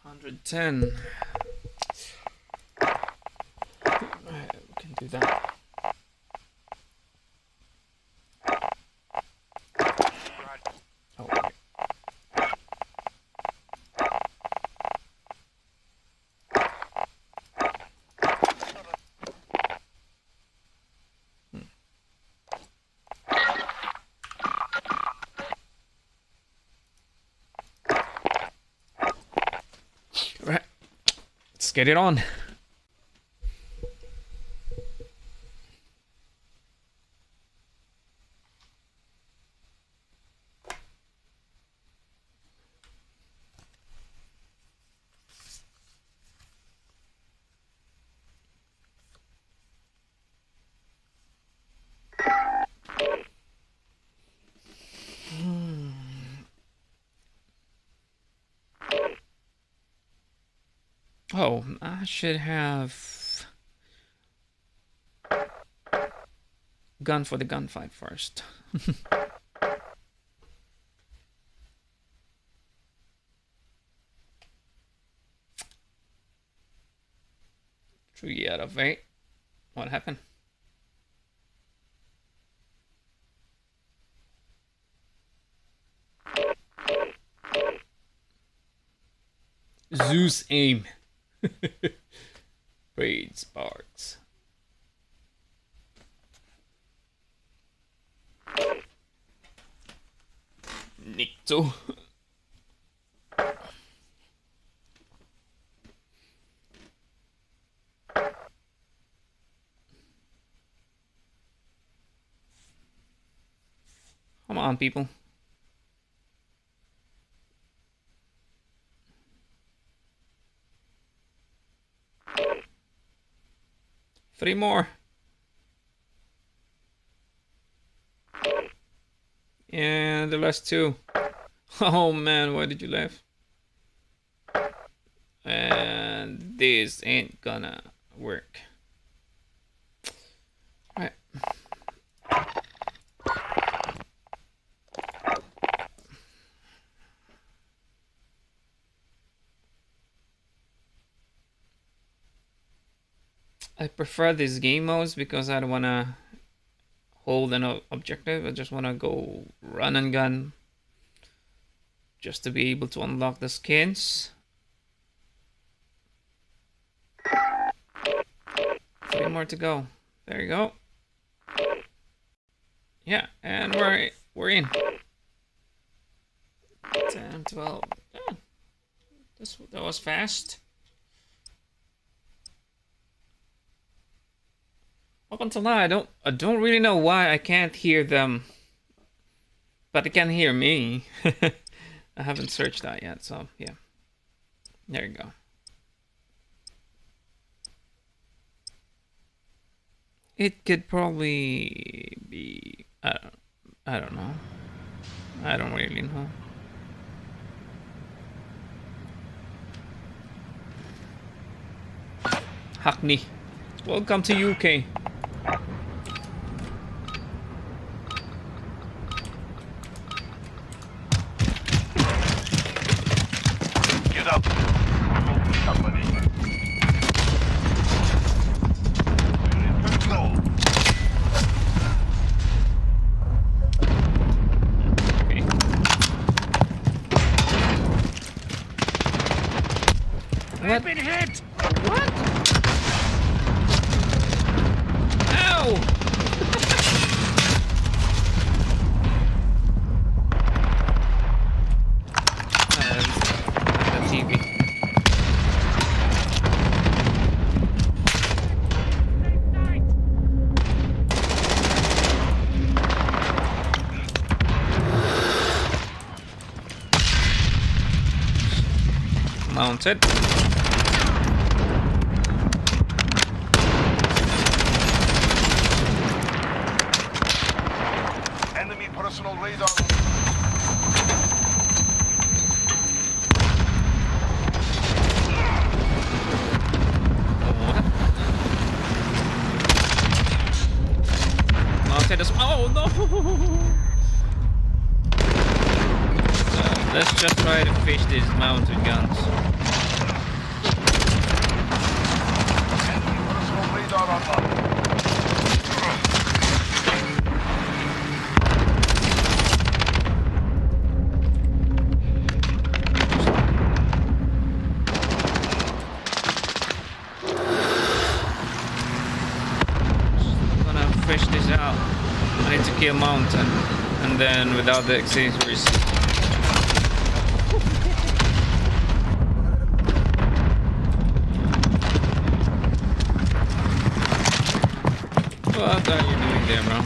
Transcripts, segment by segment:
110. Alright, we can do that. Oh, okay. Right, let's get it on. Oh, I should have gun for the gunfight first. Three out of 8. What happened? Zeus aim. Braid sparks. Nicto. Come on, people. Three more. And the last two. Oh man, why did you laugh? And this ain't gonna work. Alright. I prefer these game modes because I don't want to hold an objective. I just want to go run and gun just to be able to unlock the skins. 3 more to go. There you go. Yeah, and we're in. 10, 12. Yeah. That was fast. Up until now, I don't really know why I can't hear them, but they can hear me. I haven't searched that yet, so yeah. There you go. It could probably be I don't know. I don't really know. Hackney, welcome to UK. I've been hit! What? Ow! That's easy. Mounted. Personal radar. Mounted as oh no! Let's just try to fish these mounted guns. fish this out. I need to kill mountain, and then without the accessories. What are you doing there, bro?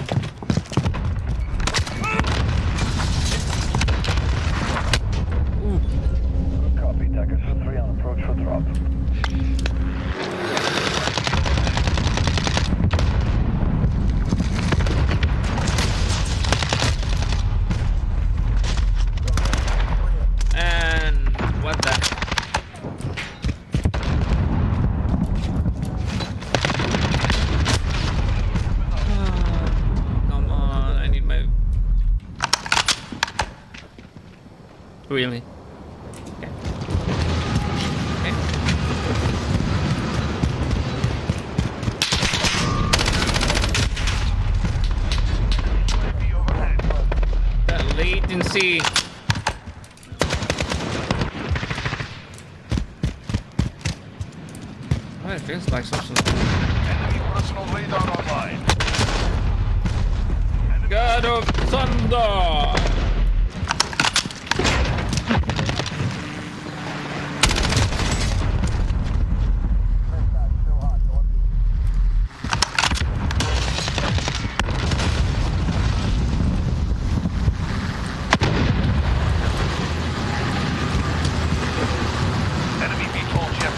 Good copy. Deckers 3 on approach for drop. And what the? Come on, I need my... Really? Okay. Okay. That latency. Oh, it feels like something. Enemy personal radar online. God of Thunder! Enemy VTOL jet.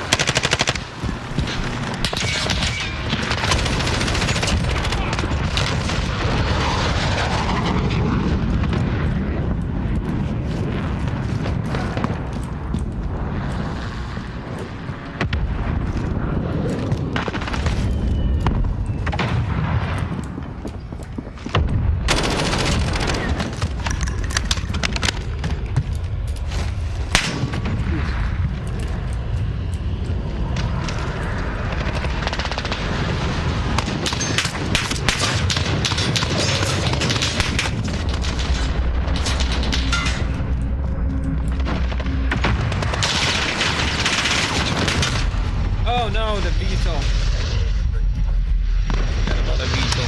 Oh no, the beetle. Forgot about the beetle.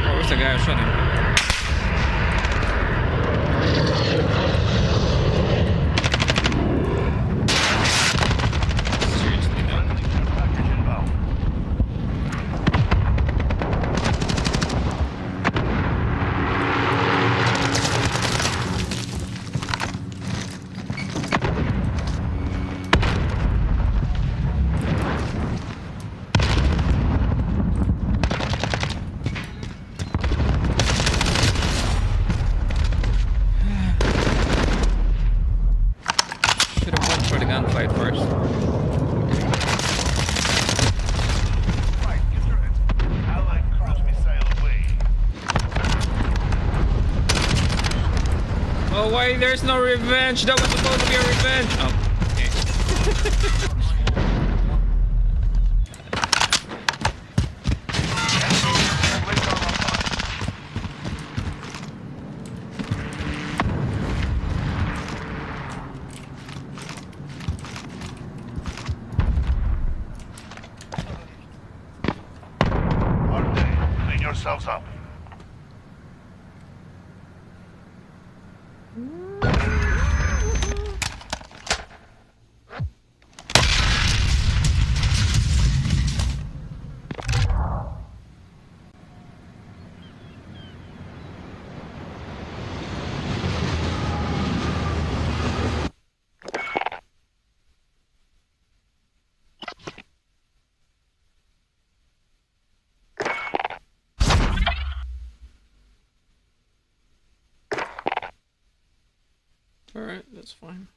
Oh, where's the guy who shot him? Seriously, no. Package inbound. Should have went for the gunfight first. Right, get your head. Allied cruise missile away. Oh wait, there's no revenge. That was supposed to be a revenge. Oh, okay. Radar online. Hard day. Clean yourselves up. Alright, that's fine.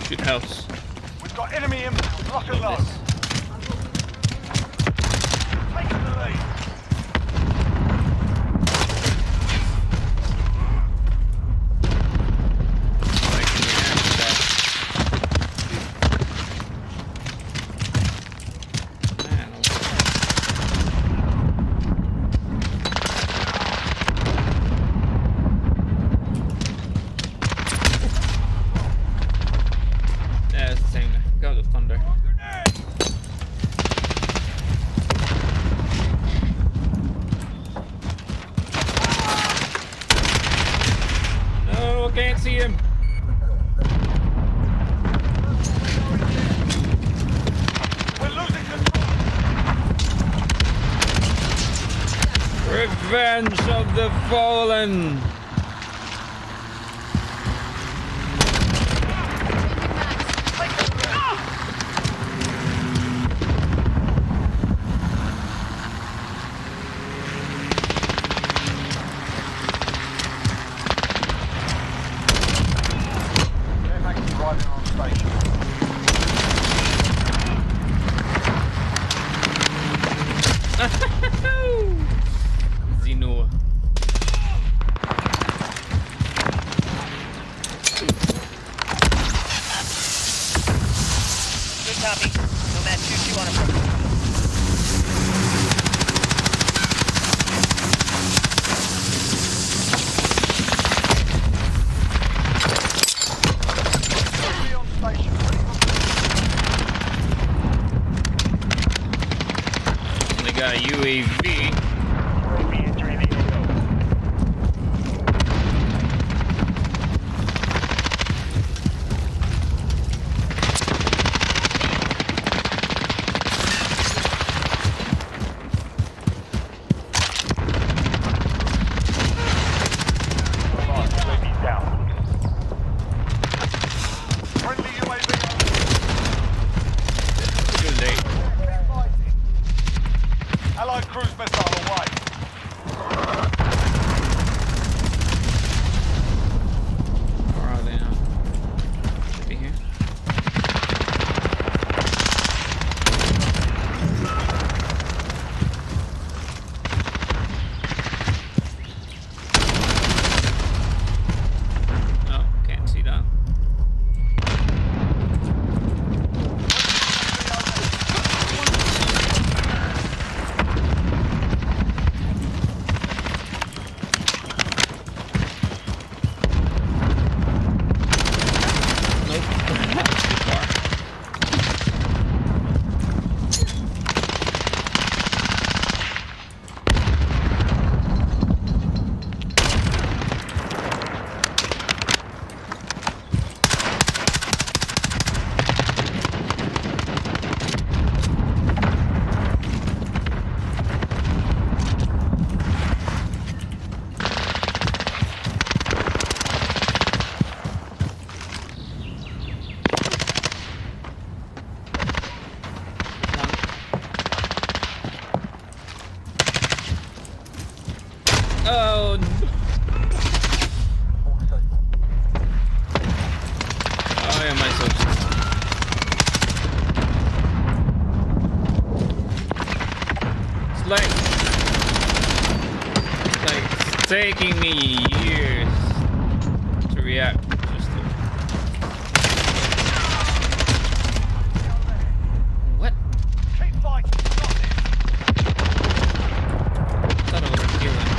Shoot house. We've got enemy inbound. Lock and load. This. Taking the lead. Can't see him. We're losing control. Revenge of the fallen. Zeno. Good copy. Nomad 2-2 on approach. They got a UAV. Allied cruise missile away. Where are they now? Should be here. Oh, can't see that. Oh, why am I so it's taking me years to react. Just to... What? Keep fighting. Got it. Thought I was killing.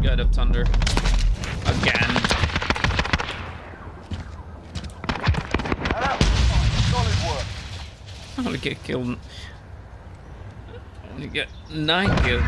God of Thunder. Again. Solid work. I only get killed. I only get 9 kills.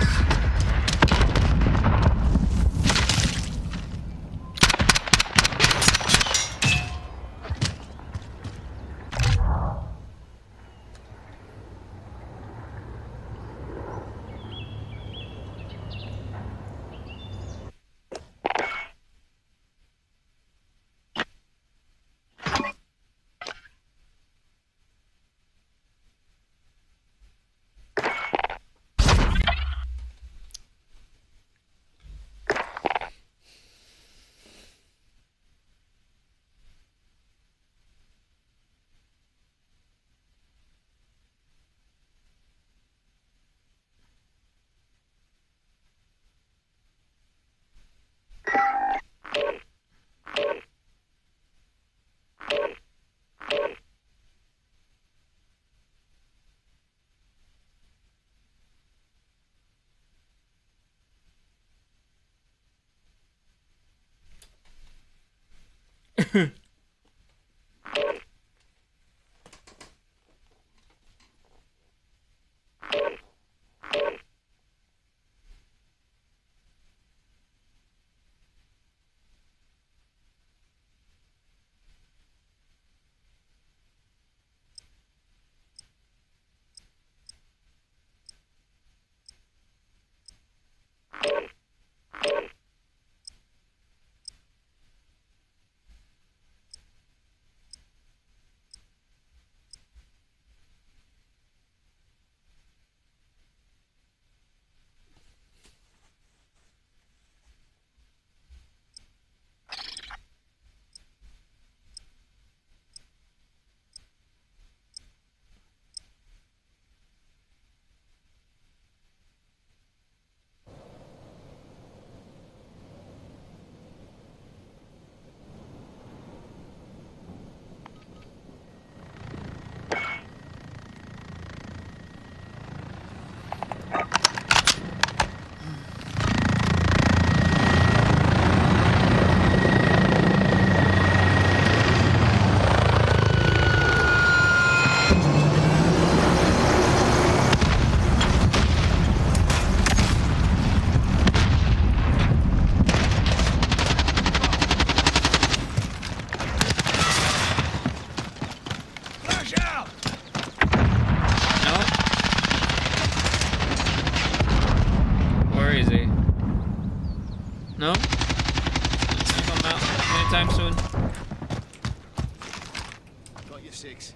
got your 6.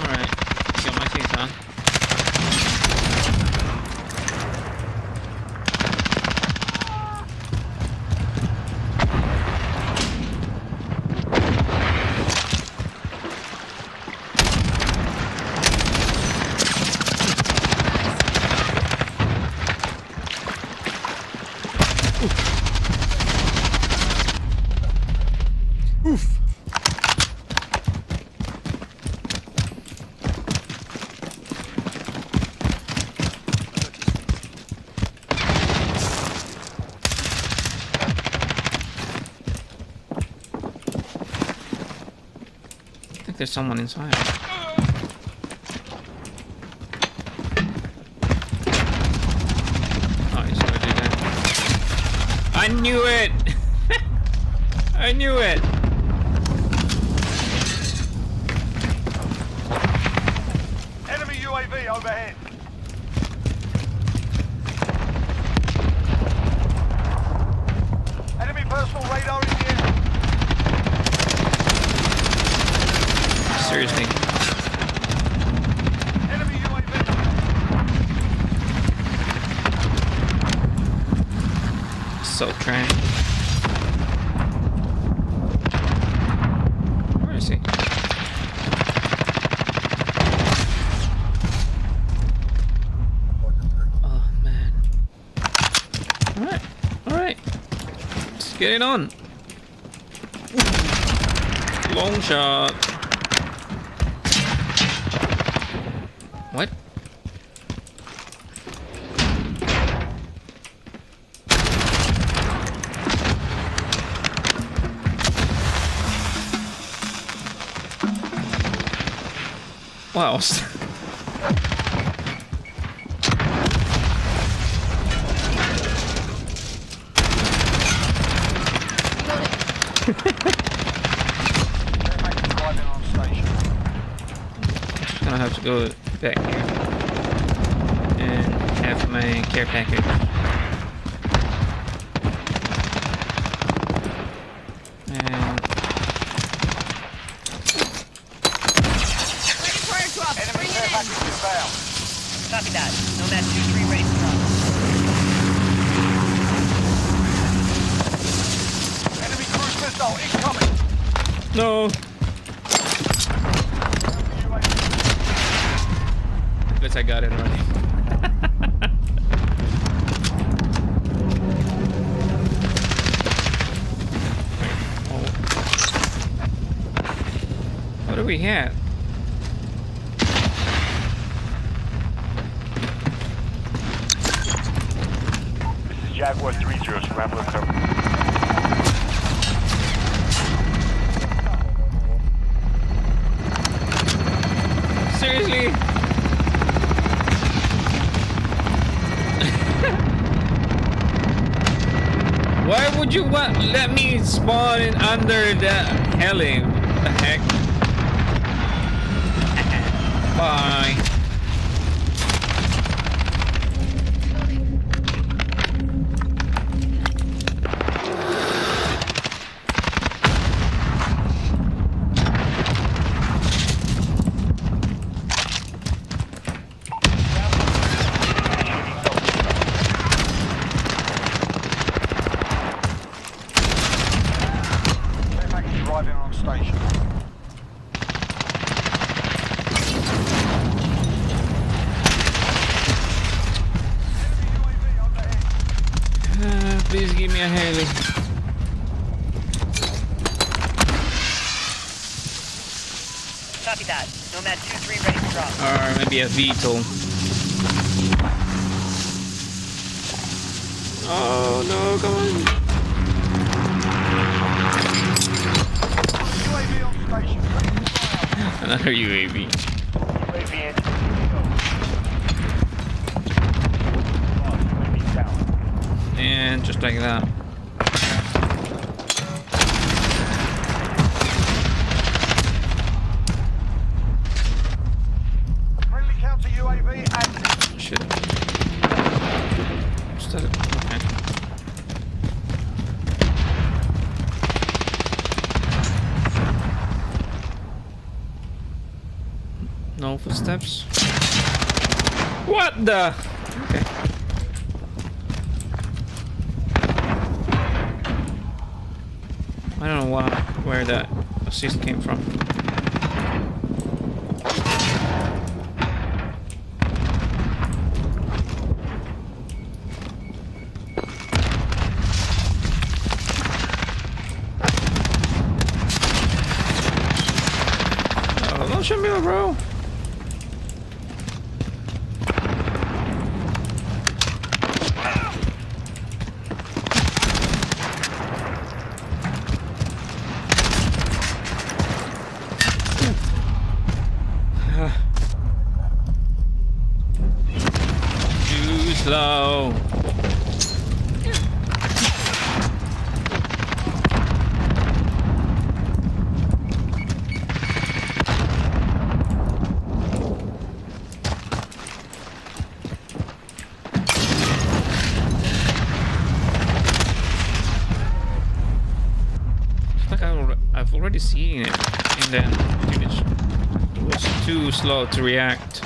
Alright. Got my teeth on. Oof. I think there's someone inside. Oh, he's gonna do that. I knew it! I knew it! Enemy UAV overhead. Enemy personal radar in the air. Seriously. Enemy UAV. So trash. Where is he? Oh man. Alright, alright. Let's get it on. Long shot. What? Wow. Driving on station. Gonna have to go back here and have my care package. And Ready for airdrop. Enemy Bring care it in. package inbound. Copy that. Nomad 2-3 ready to drop. Enemy cruise missile incoming. no. UAV. At least I got it already. Oh. What do we have? This is Jaguar 3-0, scramble and cover. Seriously? Why would you let me spawn in under the heli? What the heck? Bye. Care package arriving on station. Enemy UAV overhead. Please give me a heli. Copy that. Nomad 2-3 ready to drop. Or maybe a VTOL. Oh no, come on. UAV on station. Ready to fire. Another UAV. UAV entering. UAV down. And just like that. Friendly counter UAV active. Shit. Still, okay. No footsteps. What the? Okay. I don't know where that assist came from. Oh, don't shoot me, bro. Too slow. It's like I've already seen it, and then it was too slow to react.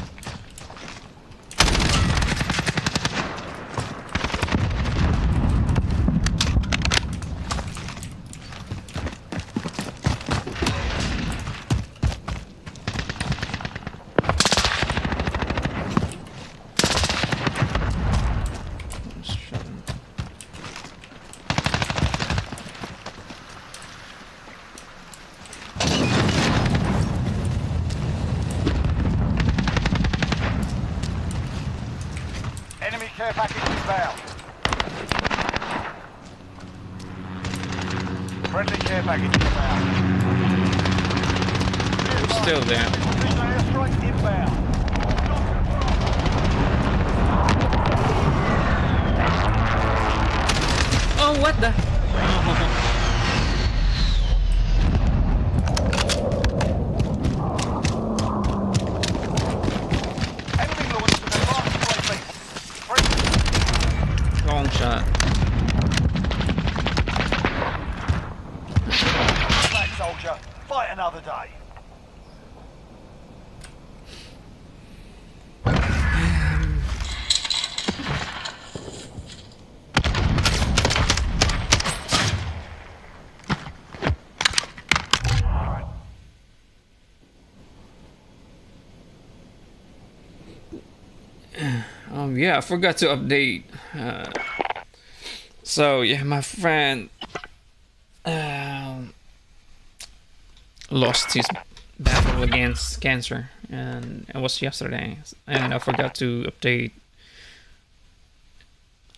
Enemy care package inbound. Friendly care package inbound. Still there. Airstrike inbound. Oh, what the? Enemy launched an advanced UAV. Long shot. Black soldier, fight another day. Yeah, I forgot to update. So yeah, my friend lost his battle against cancer, and it was yesterday, and I forgot to update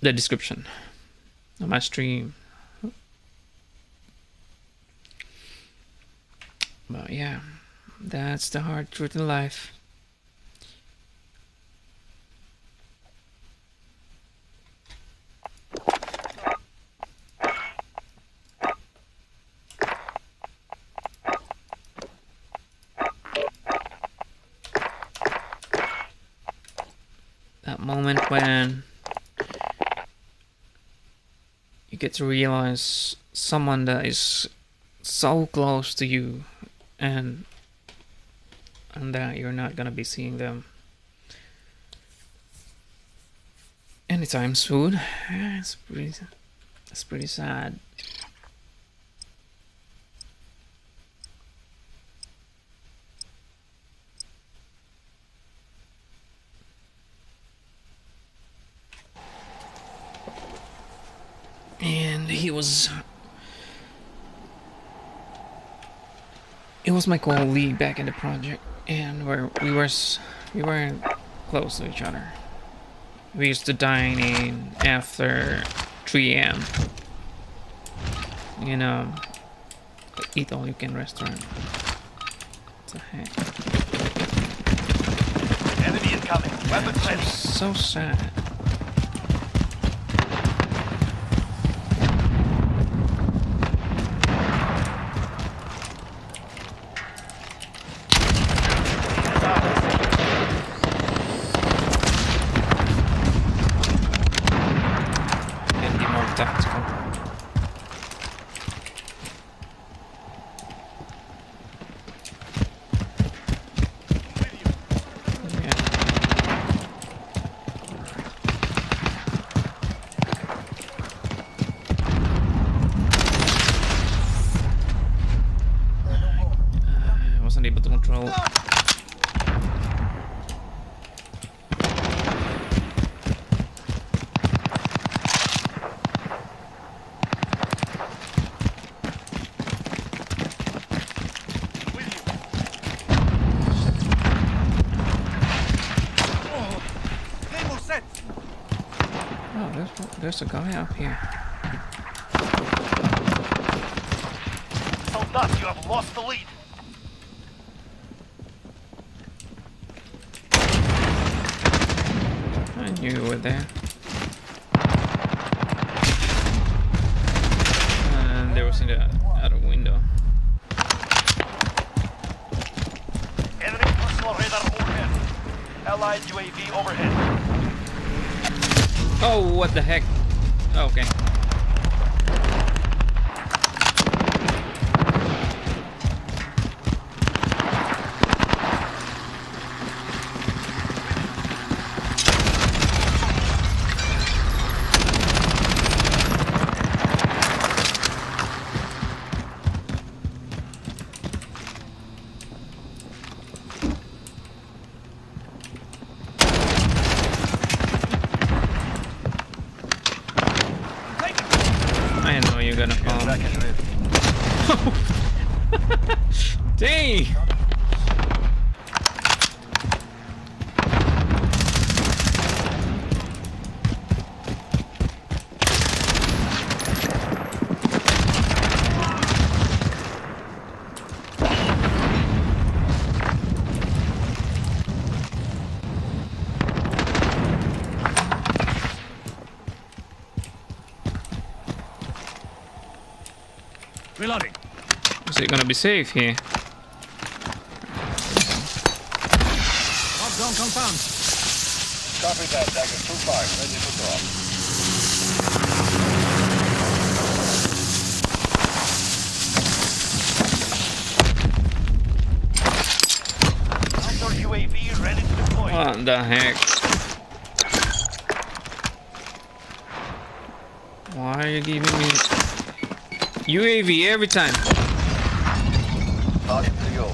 the description of my stream. But yeah, that's the hard truth in life. That moment when you get to realize someone that is so close to you, and that you're not gonna be seeing them anytime soon. It's pretty sad. And he was my colleague back in the project, and we were close to each other. We used to dine in after 3 a.m. You know, eat all you can restaurant. What the heck? Enemy incoming. Weapons ready. So sad. And be more tactical. wasn't able to control. There's a guy up here. Soldat, you have lost the lead. I knew you were there. And there was in the other window. Enemy personal radar overhead. Allied UAV overhead. Oh, what the heck? Oh, okay. I know you're gonna fall. Dang! Reloading. Is it gonna be safe here? Hot zone confirmed. Copy that, Dagger 2-5, ready for drop. Outdoor UAV ready to deploy. What the heck? Why are you giving me UAV every time? Target to you.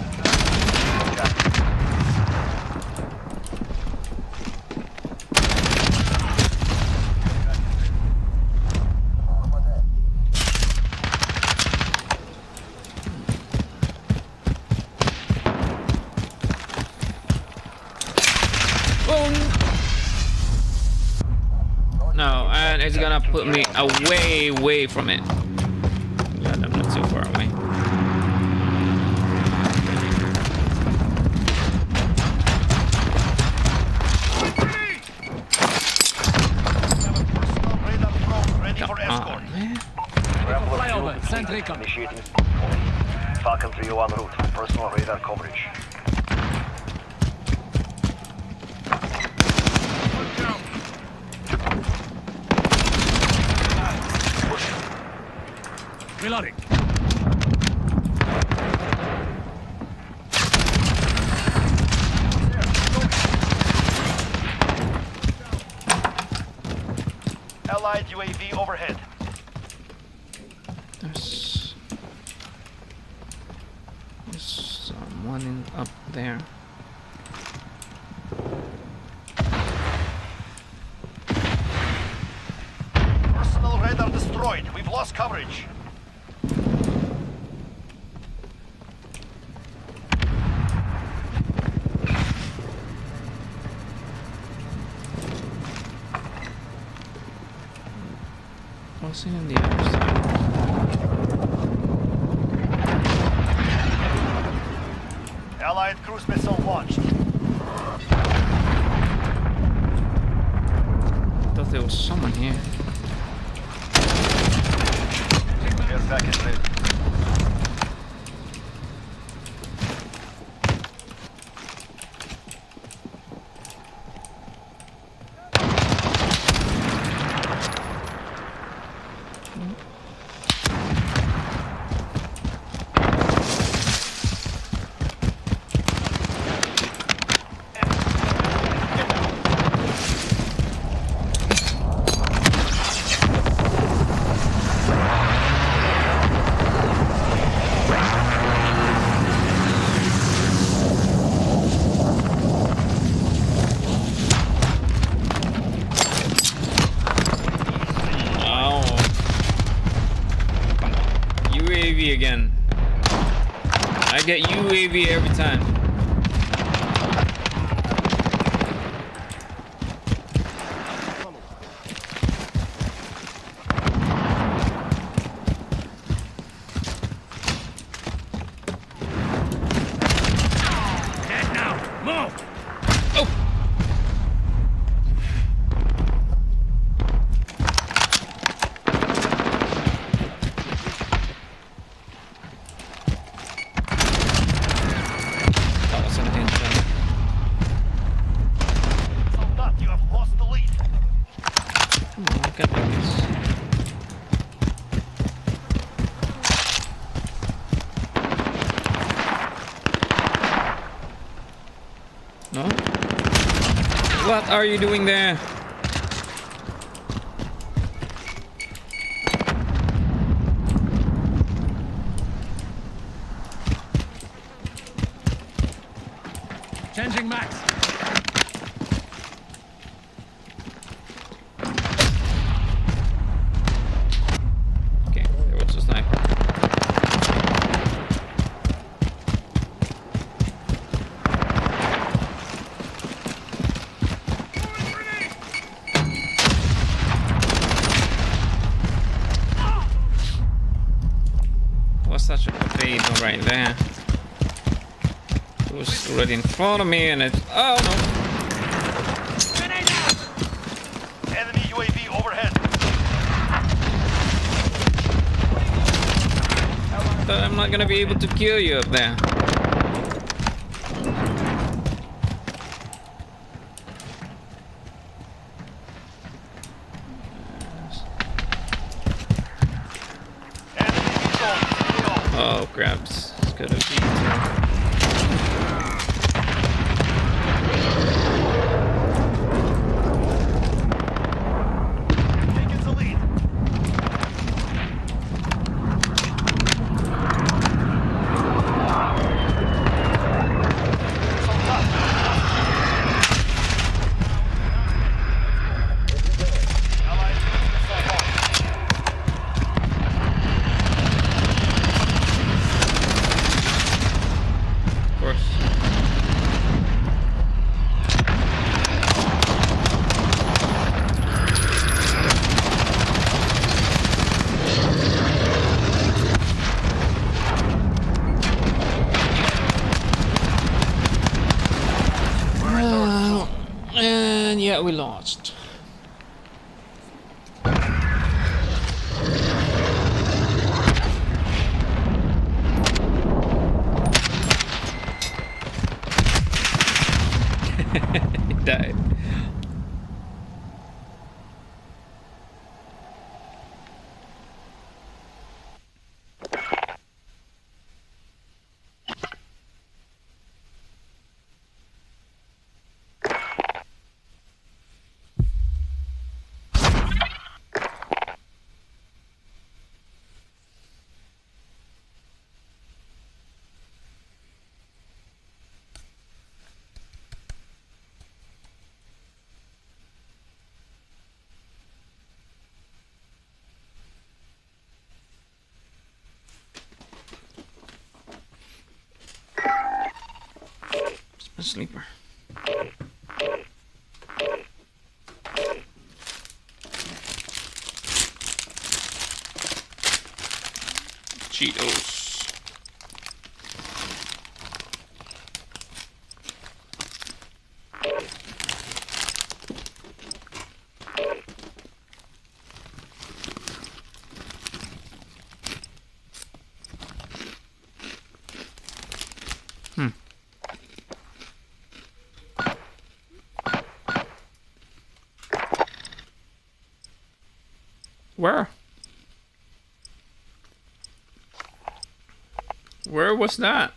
No, and it's gonna put me away from it. God, I'm not too far away. Ready for escort. Man. Flyover. Send recon. Initiating. Falcon 301 route. Personal radar coverage. Reloading. Allied UAV overhead. There's someone up there. Personal radar destroyed. We've lost coverage. What's in the other side? Allied cruise missile launched. I thought there was someone here. Care package ready. every time. Dead now. Move. Oh! That was an headshot. Soldat, you have lost the lead. Come on, get like this. No? What are you doing there? Changing max. Okay, there was a sniper. Was such a potato right there. It was already in front of me and it. Oh no! Grenade out. Enemy UAV overhead. But I'm not gonna be able to kill you up there. Enemy missile. Oh, crabs. It's gonna be. Taking the lead. Allied missile launched. Of course. And yeah, we lost. He died. A sleeper. Cheetos. Where? Where was that?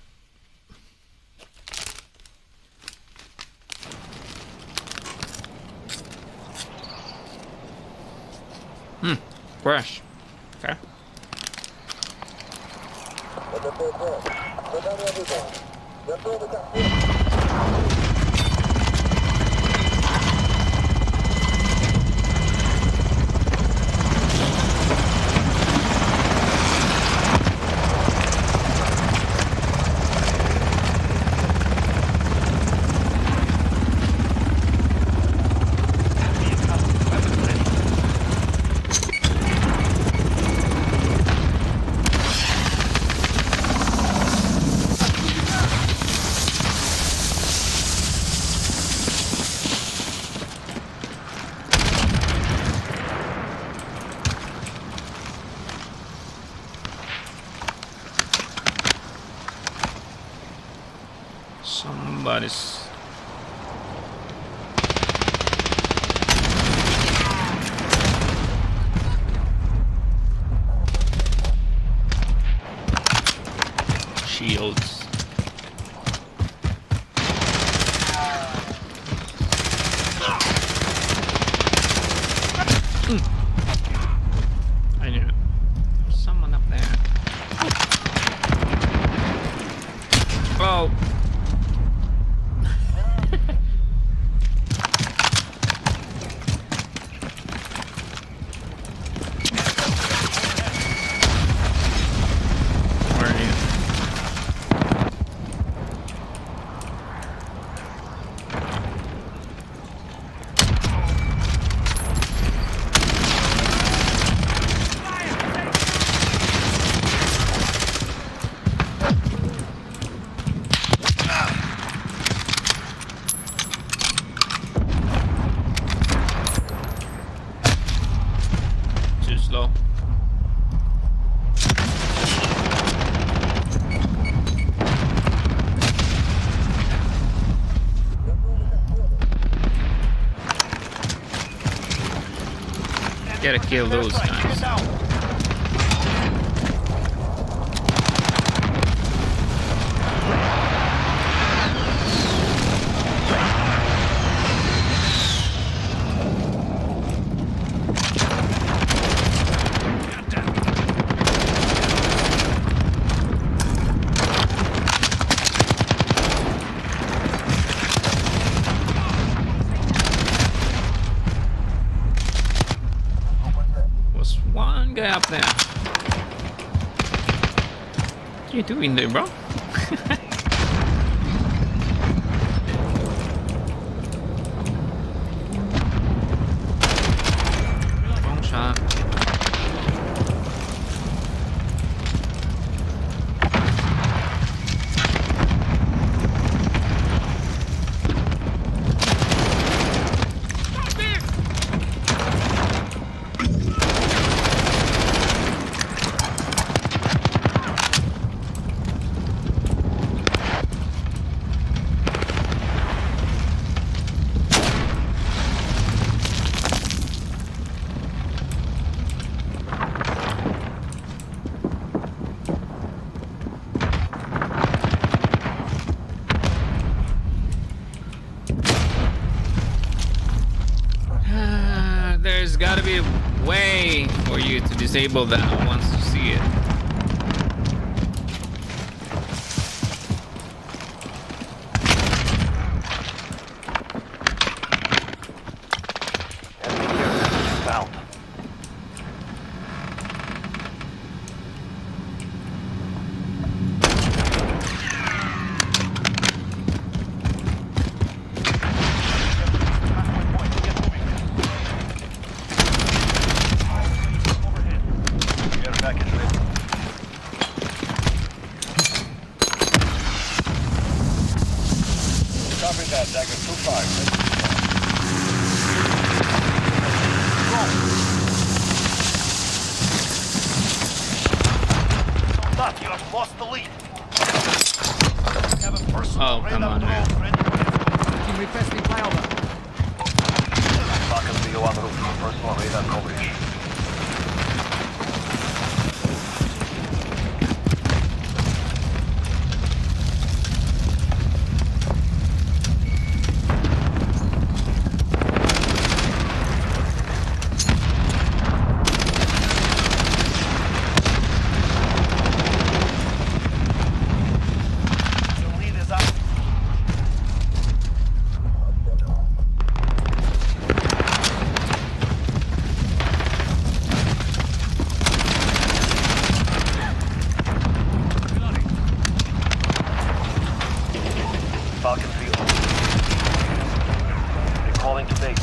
Crash. Okay. Somebody's. Shields. I knew it. There's someone up there. Oh. Where are you? Too slow. Gotta kill those guys. Was one guy up there? What are you doing there, bro? Wrong shot. There's gotta be a way for you to disable that once you see it. Found. Package ready. Copy that, Dagger 2-5. Stop, you have lost the lead. Have a personal Oh, come on, man. Team requesting flyover. Falcon VO on the roof for personal radar coverage. The lead is out. Falcon VO. Recalling to base.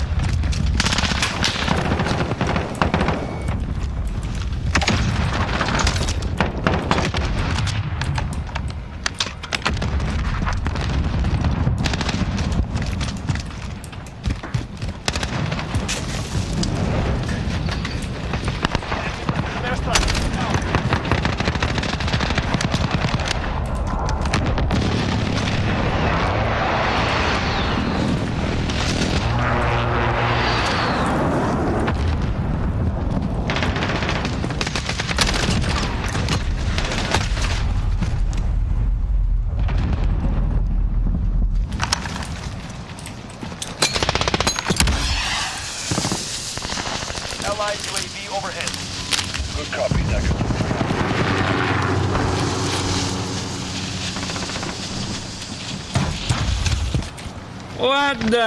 What the?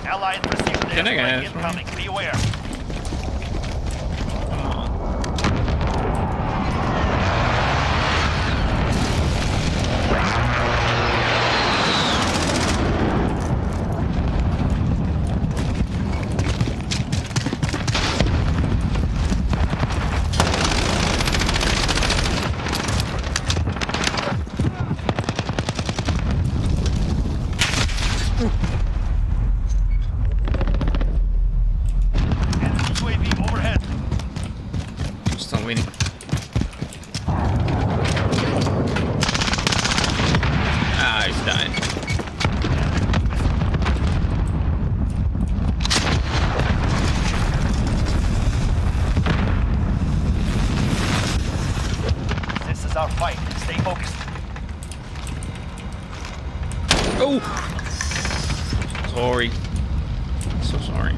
Allied received Can I airstrike get incoming. Be aware. Come on. UAV overhead. Still winning. Ah, he's dying. This is our fight. Stay focused. Oh! Sorry. So sorry.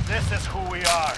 This is who we are.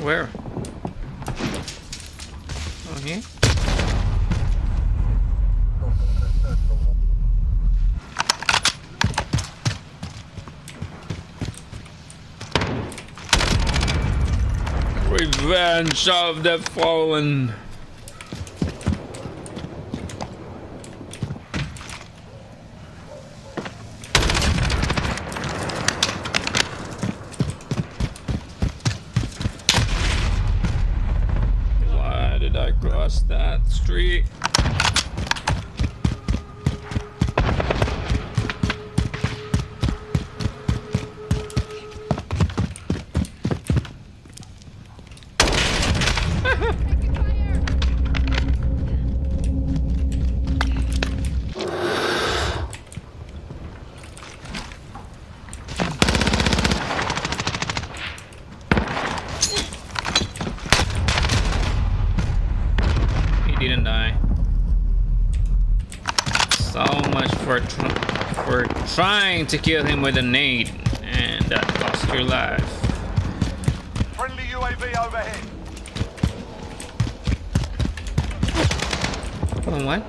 Where? Oh, here? Revenge of the Fallen. Why did I cross that street? Didn't die. So much for trying to kill him with a nade, and that cost your life. Friendly UAV overhead. Hold on, what?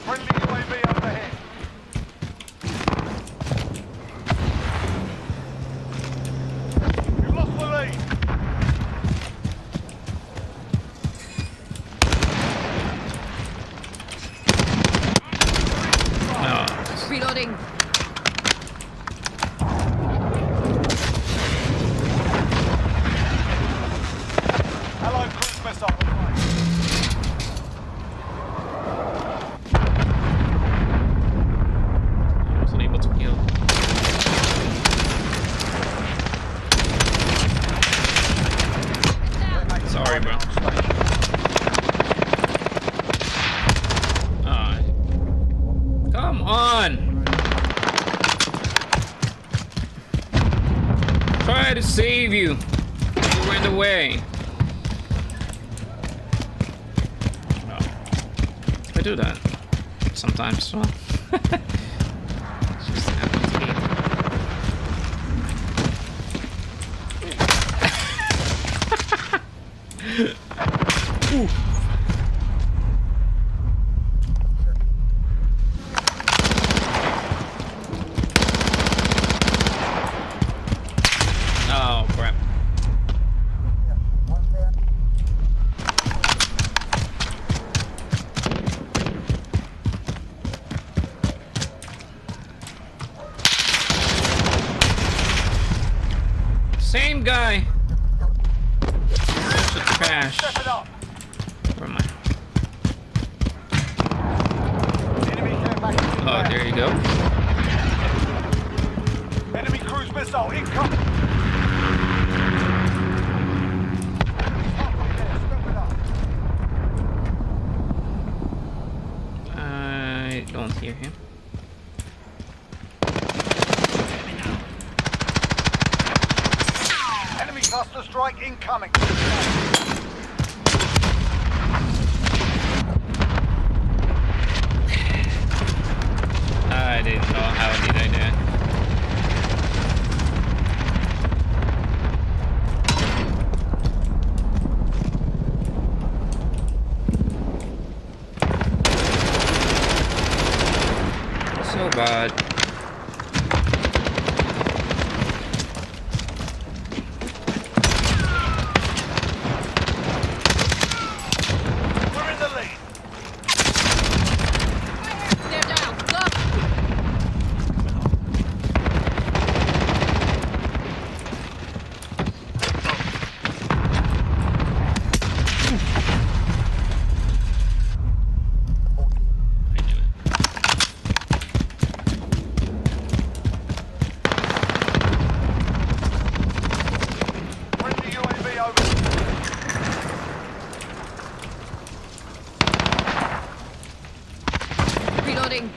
Friendly UAV overhead. You lost the lead. Oh, Reloading. Allied cruise missile on the way. I wasn't able to kill. Sorry, bro. Come on! Try to save you. You were in the way. No. I do that sometimes as well. It's just happens to me. Ooh. Oh, crap. Same guy. Such trash. Step it up. Where am I? Enemy care package Oh, inbound. there you go. Enemy cruise missile incoming. Halfway there, step it up. I don't hear him. Enemy cluster strike incoming. I didn't know how did I do it. So bad. We're in the lead. They're down. Look. I knew it. Friendly UAV over. Reloading.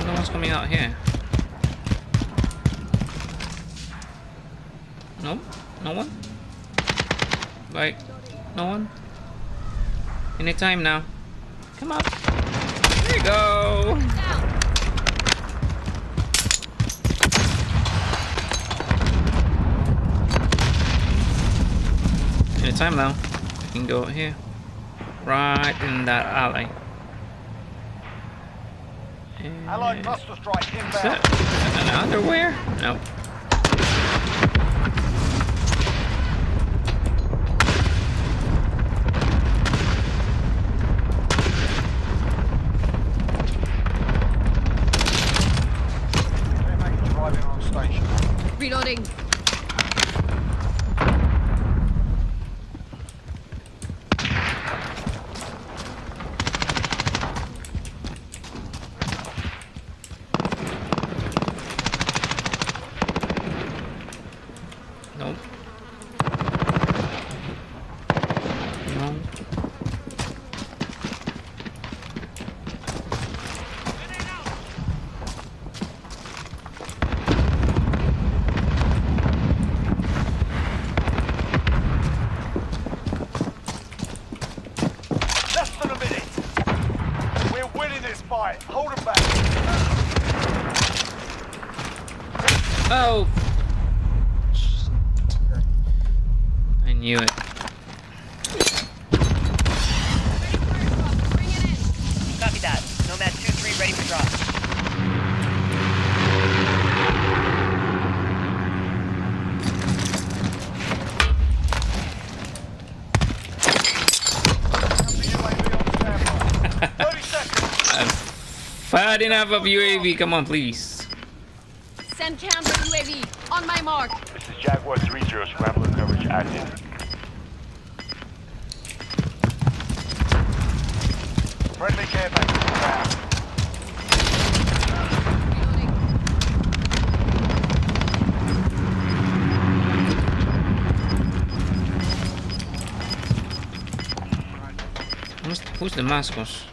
No one's coming out here. No? No one? Right. No one? Anytime now. Come up. There you go. Down. Anytime now. I can go here. Right in that alley. Allied cluster strike Is inbound. that an underwear? No. Care package arriving on station. Reloading. Nope. No. Less than a minute. We're winning this fight. Hold them back. Oh! I knew it. Bring it in. Copy that. Nomad 2-3 ready for drop. UAV on standby. 30 seconds. I'm fat enough of UAV. Come on, please. Send counter UAV. On my mark. This is Jaguar 3-0. Scrambler coverage active. Friendly care package inbound. Reloading. Who's Damascus?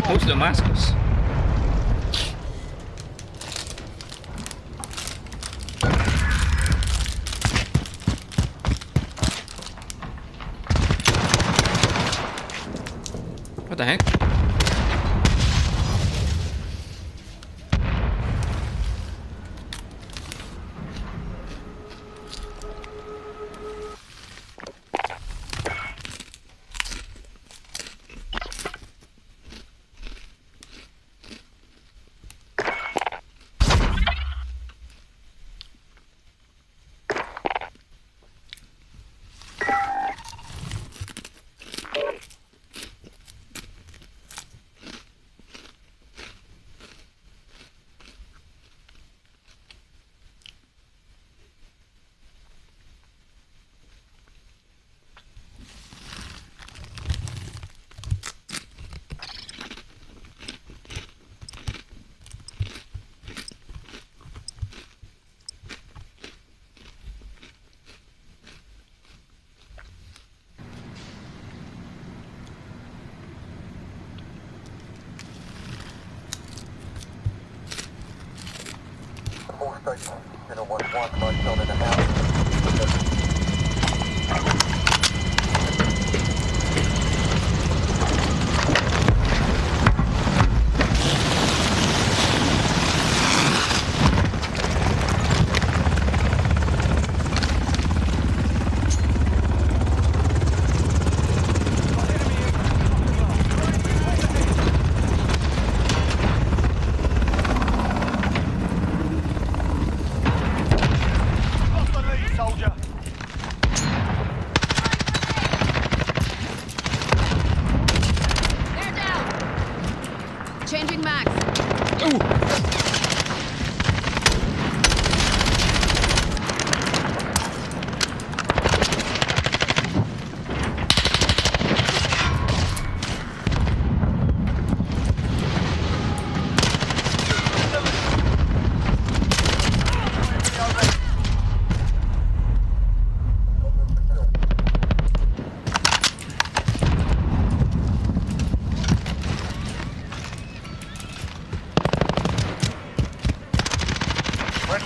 Who's Damascus? What the heck? All stations, 011, lights on in the house. Lost the lead, soldier.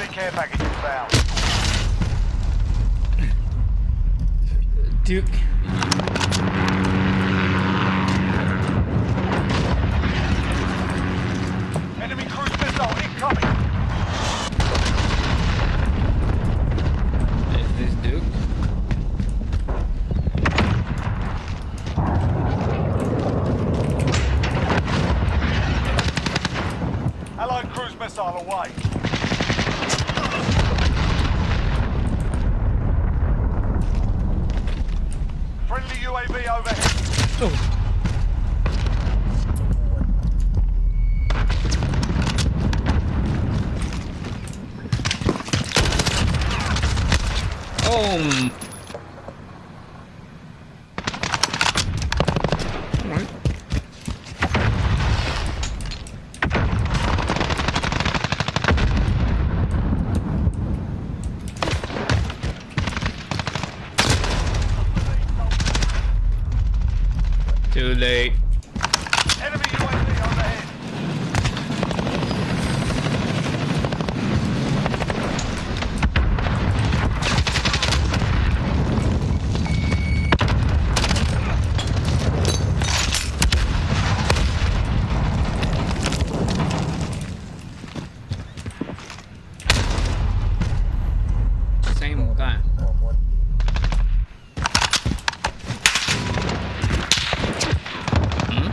Friendly care package inbound. Duke. Enemy cruise missile incoming. Is this Duke? Allied cruise missile away. Friendly UAV overhead. Oh. Oh. Alright. Too late. Enemy UAV overhead. Same guy. Hmm?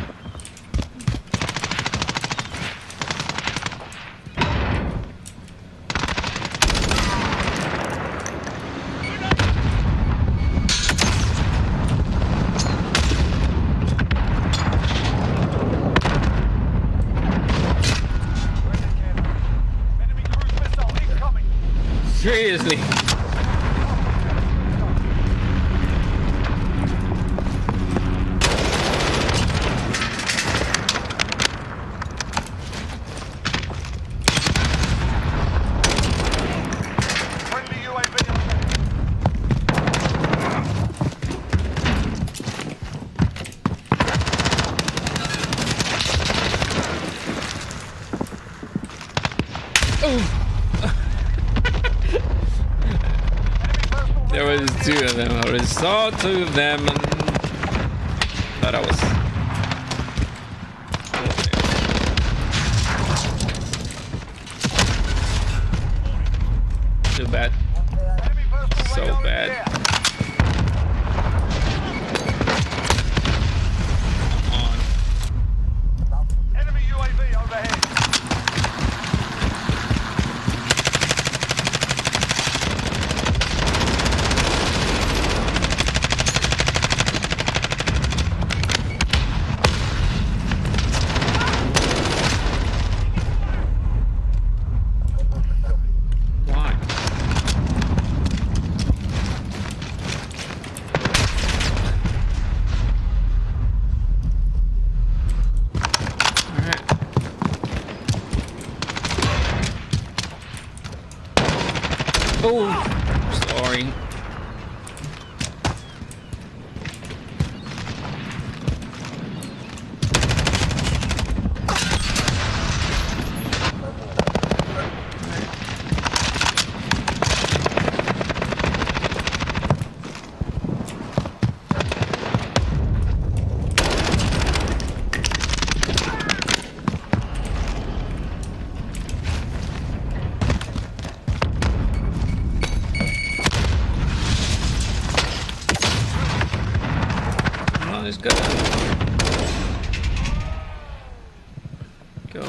Enemy cruise missile incoming. Seriously. Friendly UAV overhead. There was two of them. I already saw two of them and thought I was. Too bad. Enemy personal So radar in bad. the air. Come on. Enemy UAV overhead. Why? Alright. Oh, sorry. Well, let's go. Go.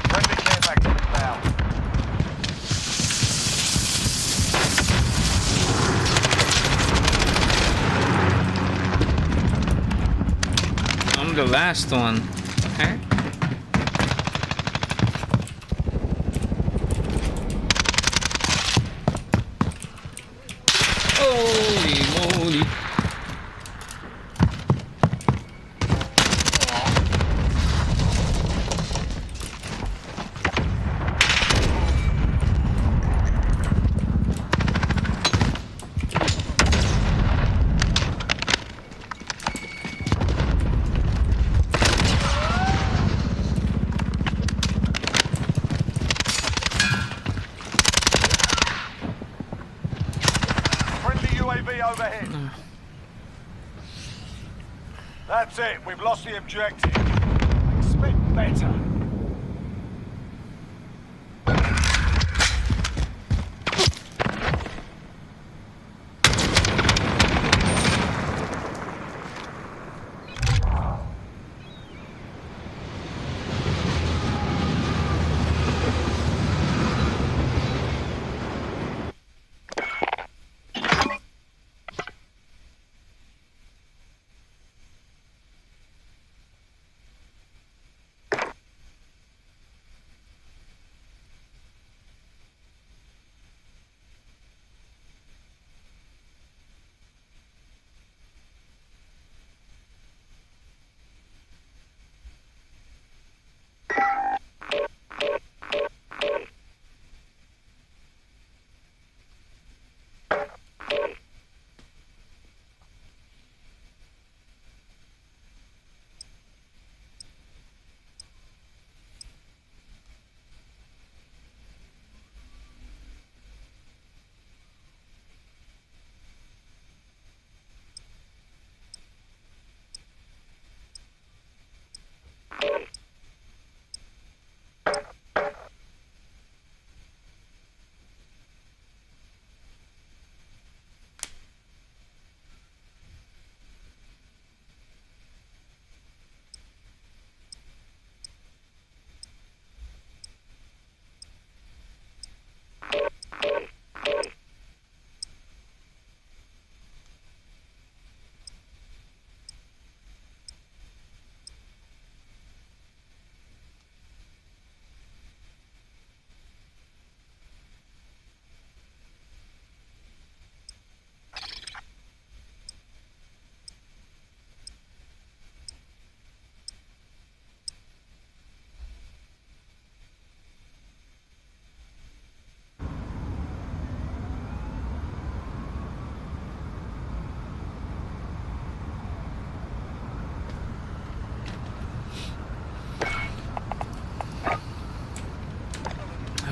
Friendly care package inbound. I'm the last one. Okay. Holy moly. overhead. That's it. We've lost the objective. Expect better.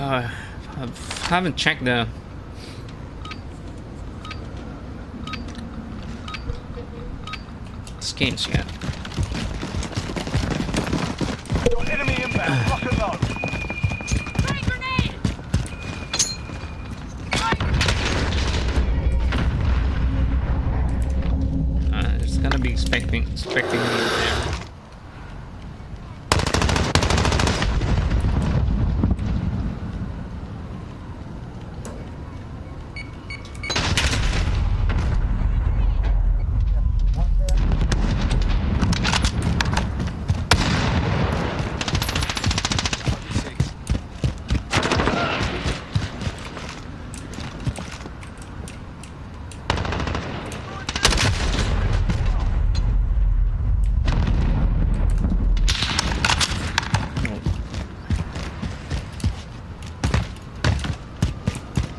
I haven't checked the skins yet. Enemy inbound. Lock and load. Throwing grenade! It's gonna be expecting me there.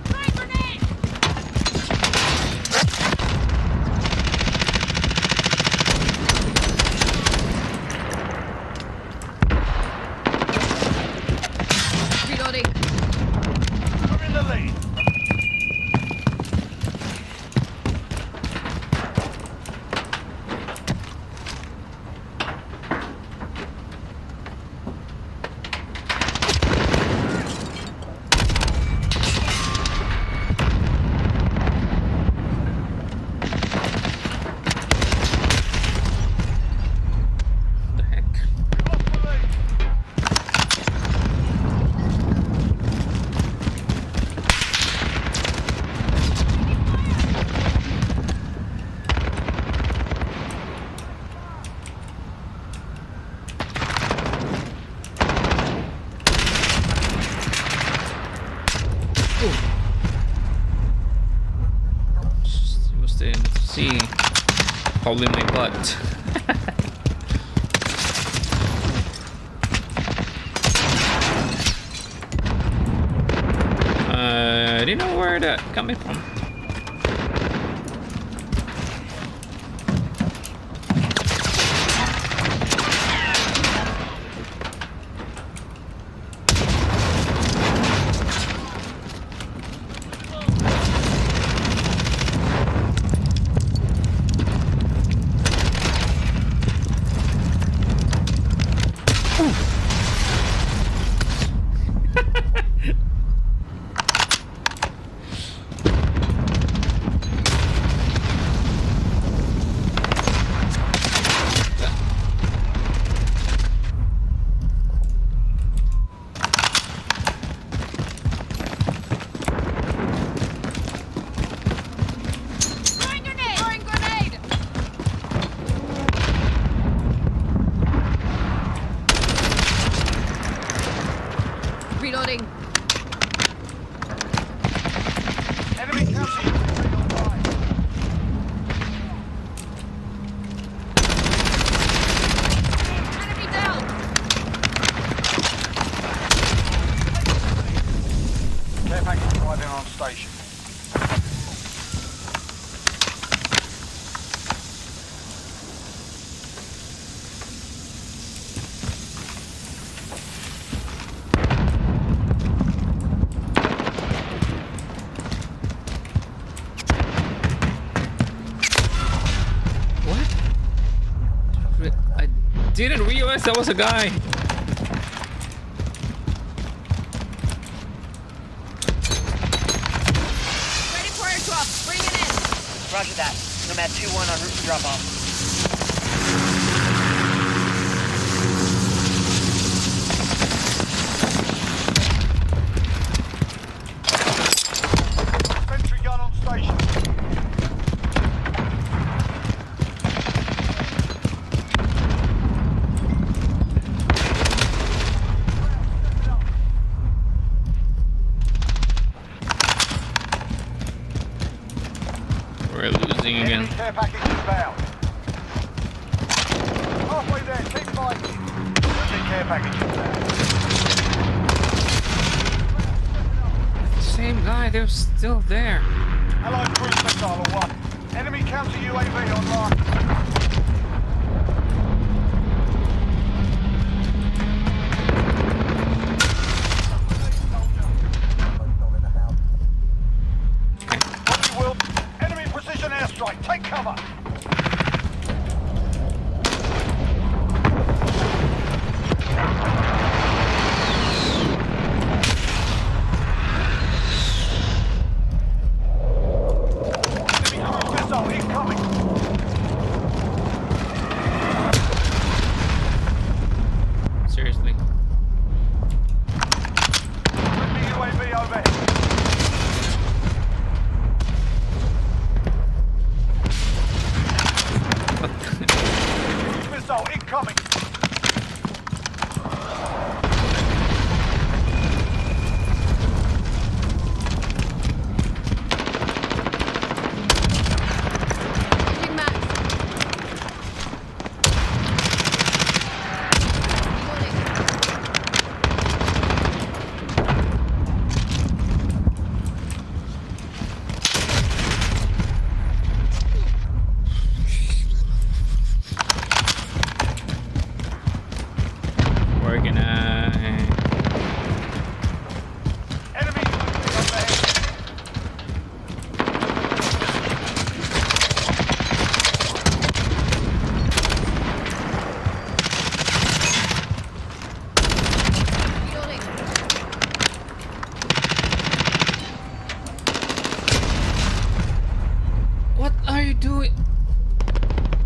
Throwing grenade! Reloading. We're in the lead. The heck? Lost the lead. It was the sea holding my butt. I didn't know where that coming from. Reloading. Enemy counter UAV online. Enemy down. Care package arriving on station. I didn't realize that was a guy. Ready for airdrop. Bring it in. Roger that. Nomad 2-1 en route to drop off. Sentry gun on station. We're losing again. Enemy care package inbound. Halfway there, keep fighting. Enemy care package inbound. Same guy, they're still there. Allied cruise missile on 1. Enemy counter UAV online. Hostile in the house. On you will. Enemy precision airstrike. Take cover. Enemy cruise missile incoming. Seriously. Enemy UAV overhead. Cruise missile incoming. Changing max. Reloading. We're gonna. Enemy UAV overhead. Reloading. What are you doing?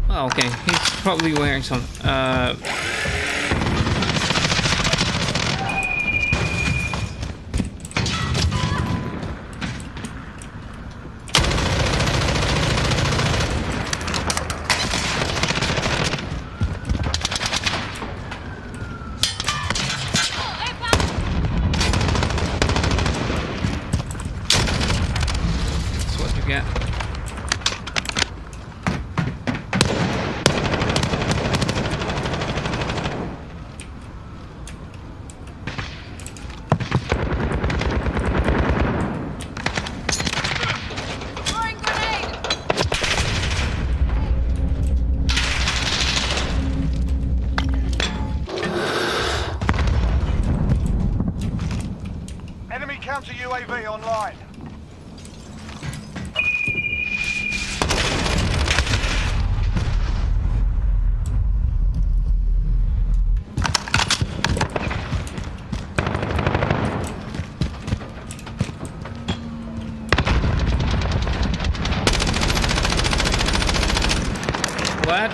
Oh, okay. He's probably wearing some. That's what you get. Throwing grenade. Enemy counter UAV online. What?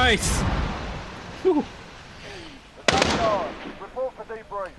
Nice! Whew. Report for debrief.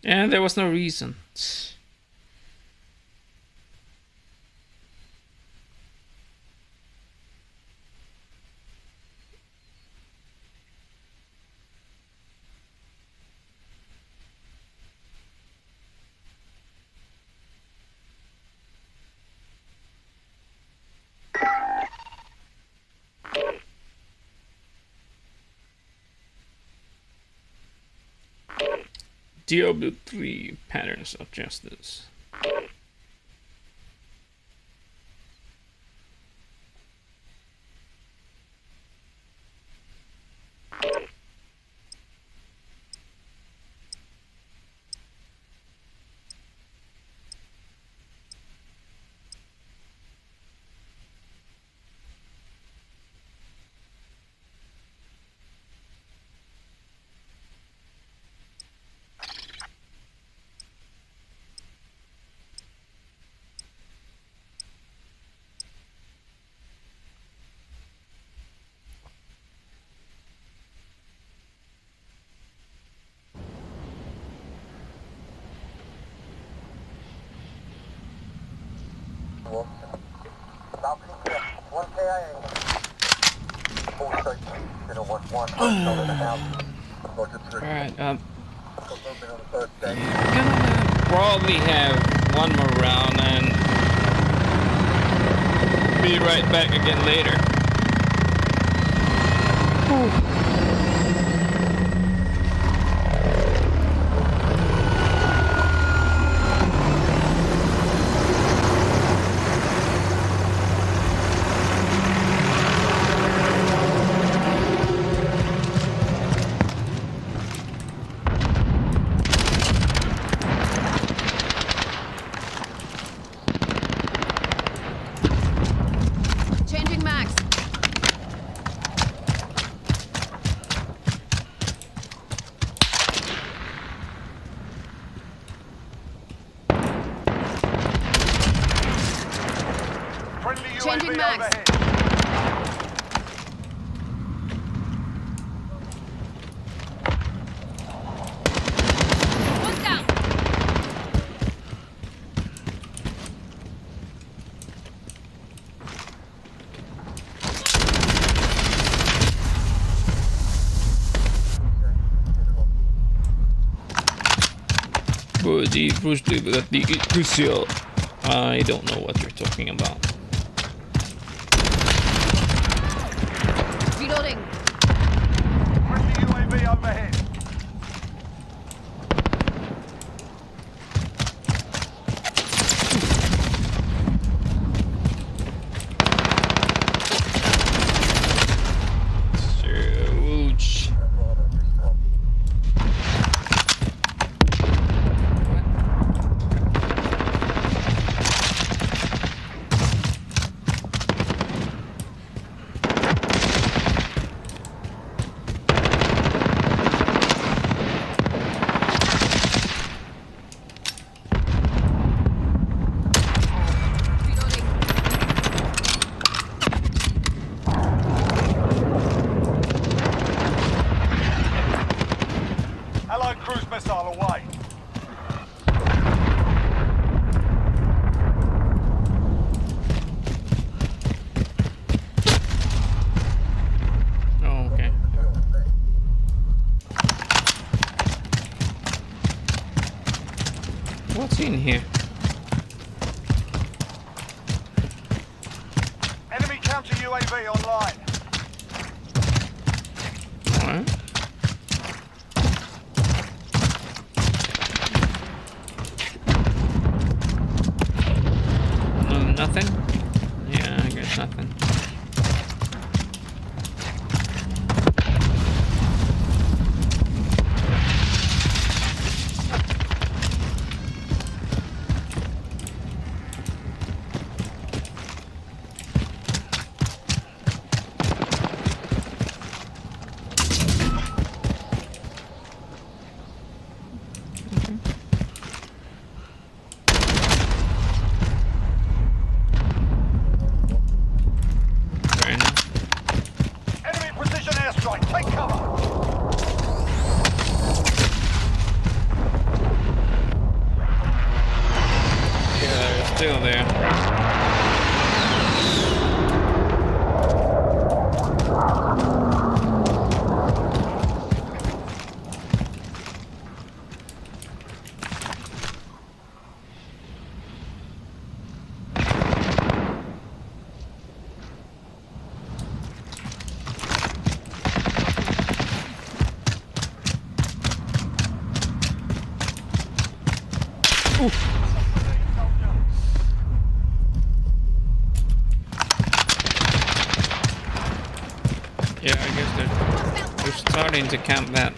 And there was no reason. Diablo 3 Patterns of Justice. Balcony clear. 1 KIA. All stations. 011. Still in the house. Roger 3. Alright, Moving on the first day. gonna probably have one more round and be right back again later. Changing max. Friendly Changing UAV max. overhead. One down. Body crucial. I don't know what you're talking about. Reloading. Friendly UAV overhead. Ouch. UAV online. Alright. Nothing? Yeah, I guess nothing. Still there. Yeah, I guess they're starting to camp that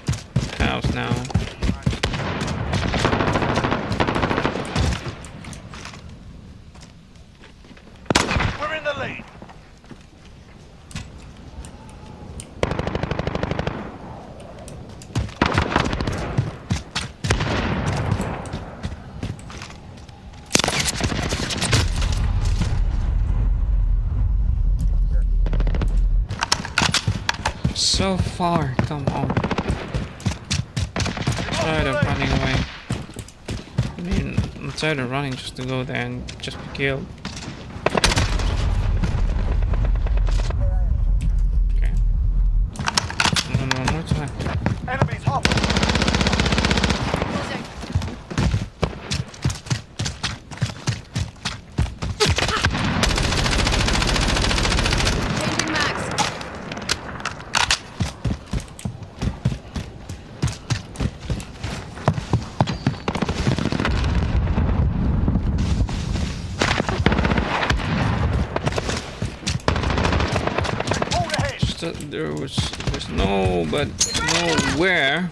house now. We're in the lead. So far, come on. I'm tired of running away. I mean, I'm tired of running just to go there and just be killed. Okay. And then one more time. Enemies hot. Changing max. There's no, but nowhere.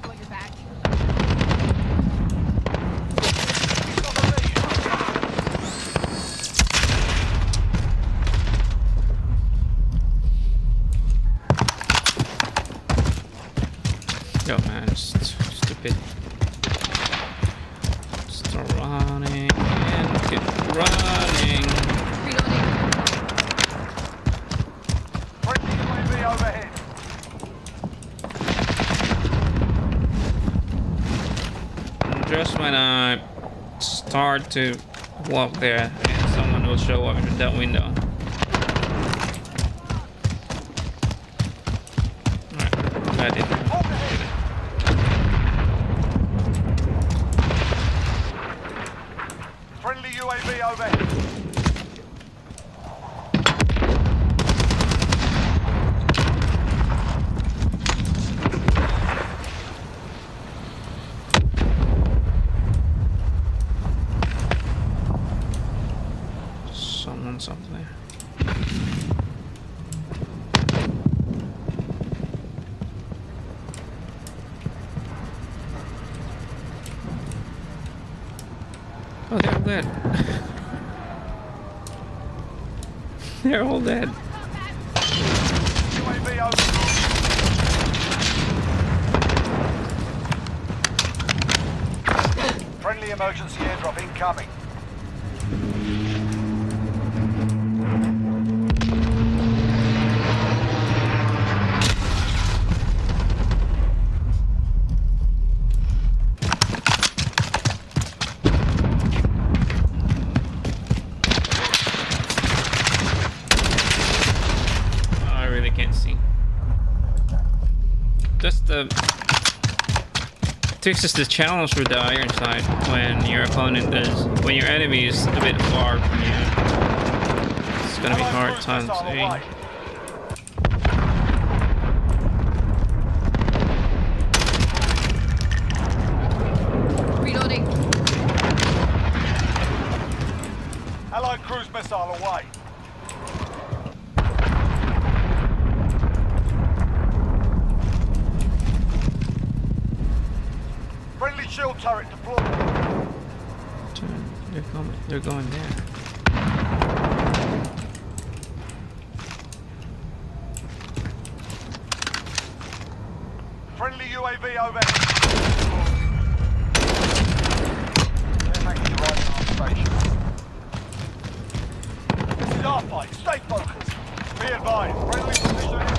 Got your back. Yo, man, stupid. Start running and keep running. Reloading. Friendly UAV overhead. Just when I start to walk there, and someone will show up in that window. Alright, got it. Friendly UAV overhead. Someone's up there. Oh, they're all dead. They're all dead. UAV overhead. Friendly emergency airdrop incoming. I really can't see. Just the This is the challenge with the iron sight when your opponent is when your enemy is a bit far from you. It's gonna be hard time to aim. Reloading. Allied cruise missile away. Friendly shield turret deployed. They're going there. Friendly UAV overhead. They're making the right on station. This is our fight. Stay focused. Be advised. Friendly position in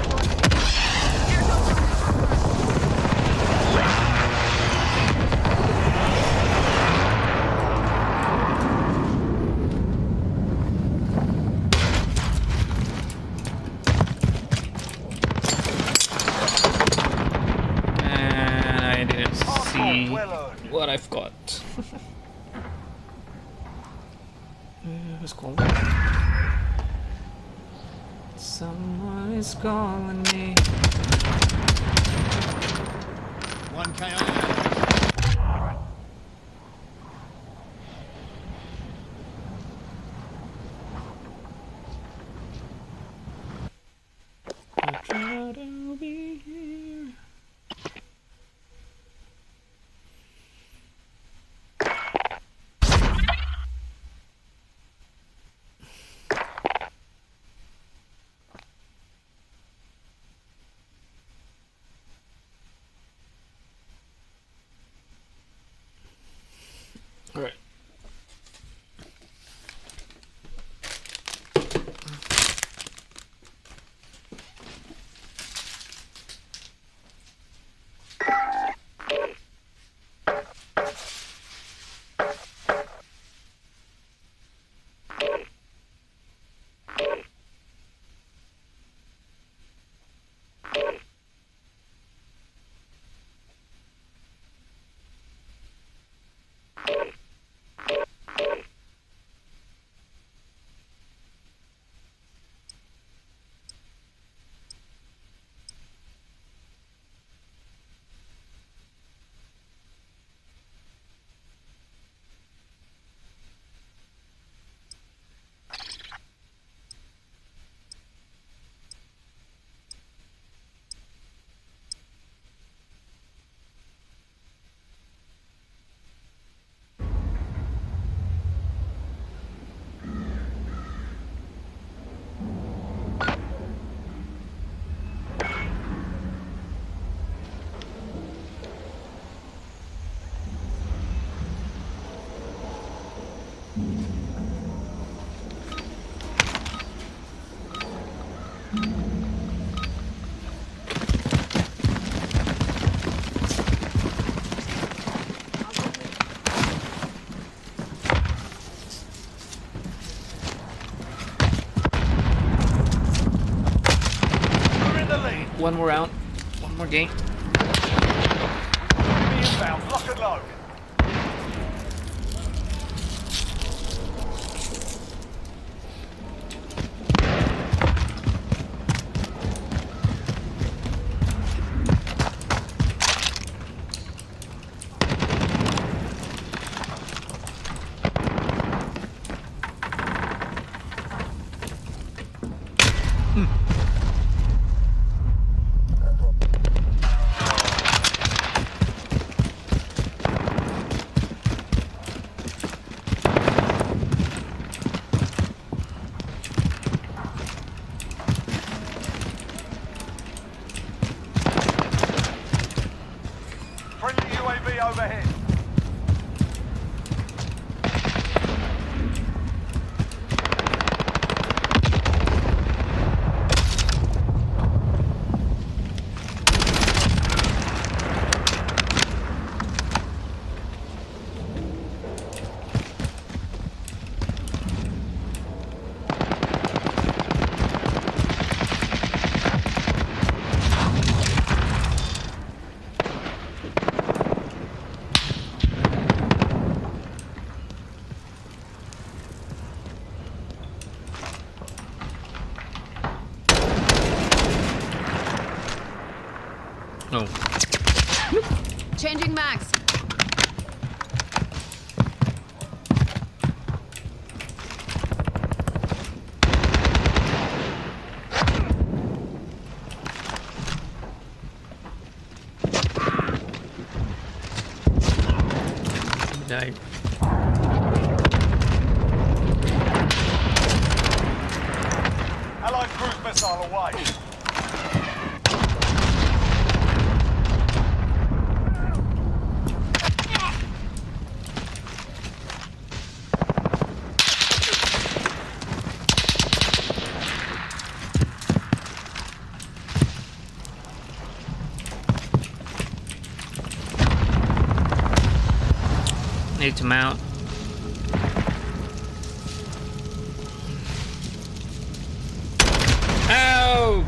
what I've got. Who's calling? Someone is calling me. 1K on. I try to be here. All right. One more round, one more game. inbound, lock and load. Friendly UAV overhead. Oh. Changing mags. Died. Allied cruise missile away. Need to mount. Ow!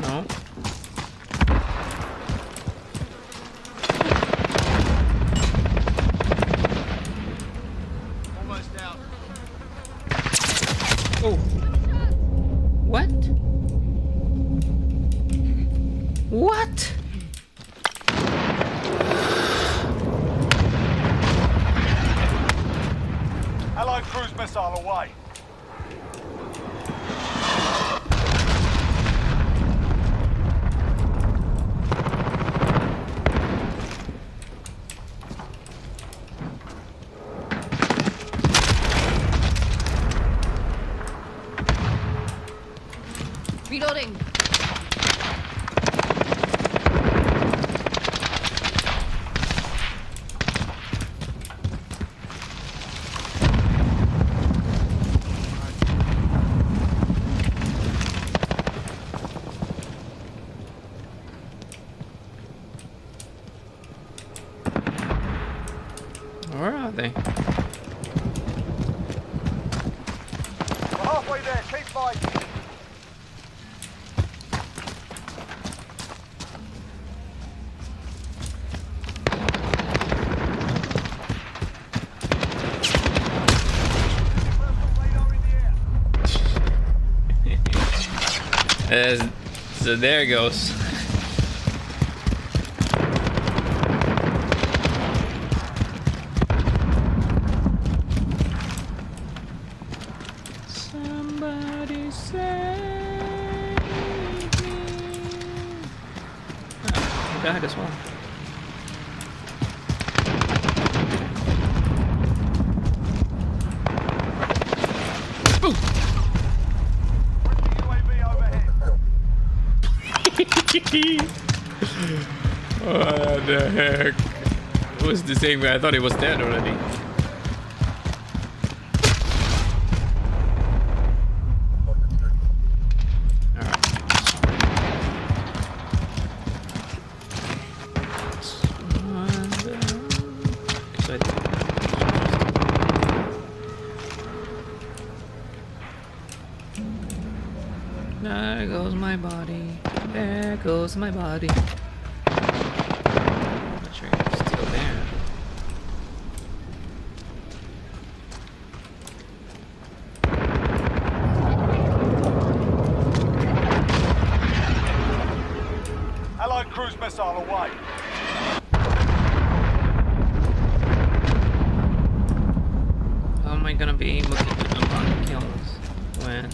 No. Almost out. Oh. What? What? Allied cruise missile away. Reloading. Where are they? We're halfway there. Keep fighting. So there it goes. Somebody save me. Oh, he died as well. UAV overhead. What the heck? It was the same guy. I thought he was dead already. There goes my body. There goes my body. Not sure you're still there. Allied cruise missile away. How am I gonna be able to jump on kills when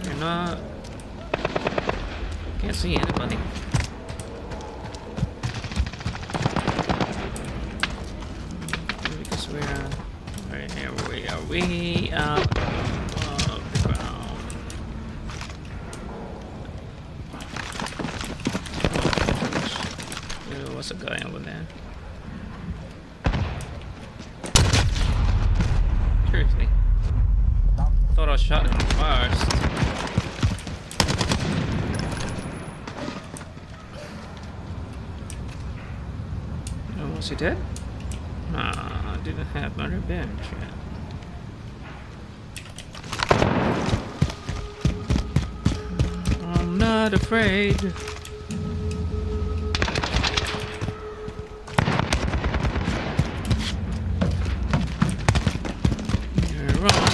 you're not? Can't see anybody. Because we're right here. We are way out of the ground. There was a guy over there. Seriously. Thought I shot him first. Is he dead? Nah, I didn't have my revenge yet. I'm not afraid. You're on.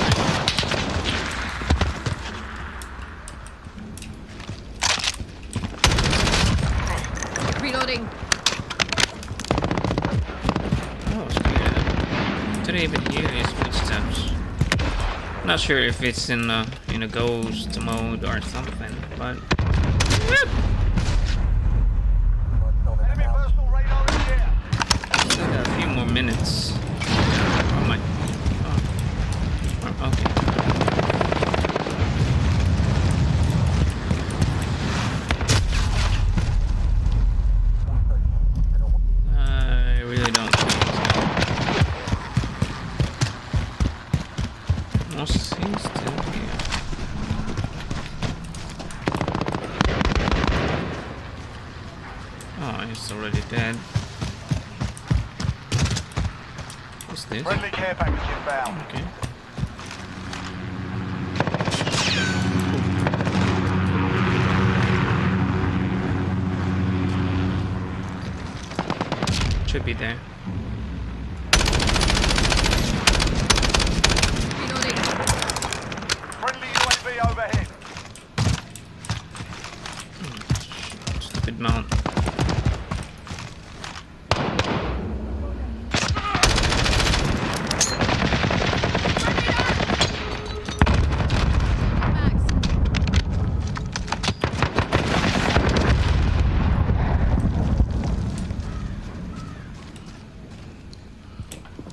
Reloading. Oh, yeah. Didn't even hear his footsteps. Not sure if it's in a ghost mode or something, but Enemy personal radar in the air. still got a few more minutes. Oh my. Oh, okay. I really don't think so. Most seems still here. Oh, he's already dead. What's this? Friendly care package inbound. Okay. Should be there. Reloading. Friendly UAV overhead. Stupid mount. Max.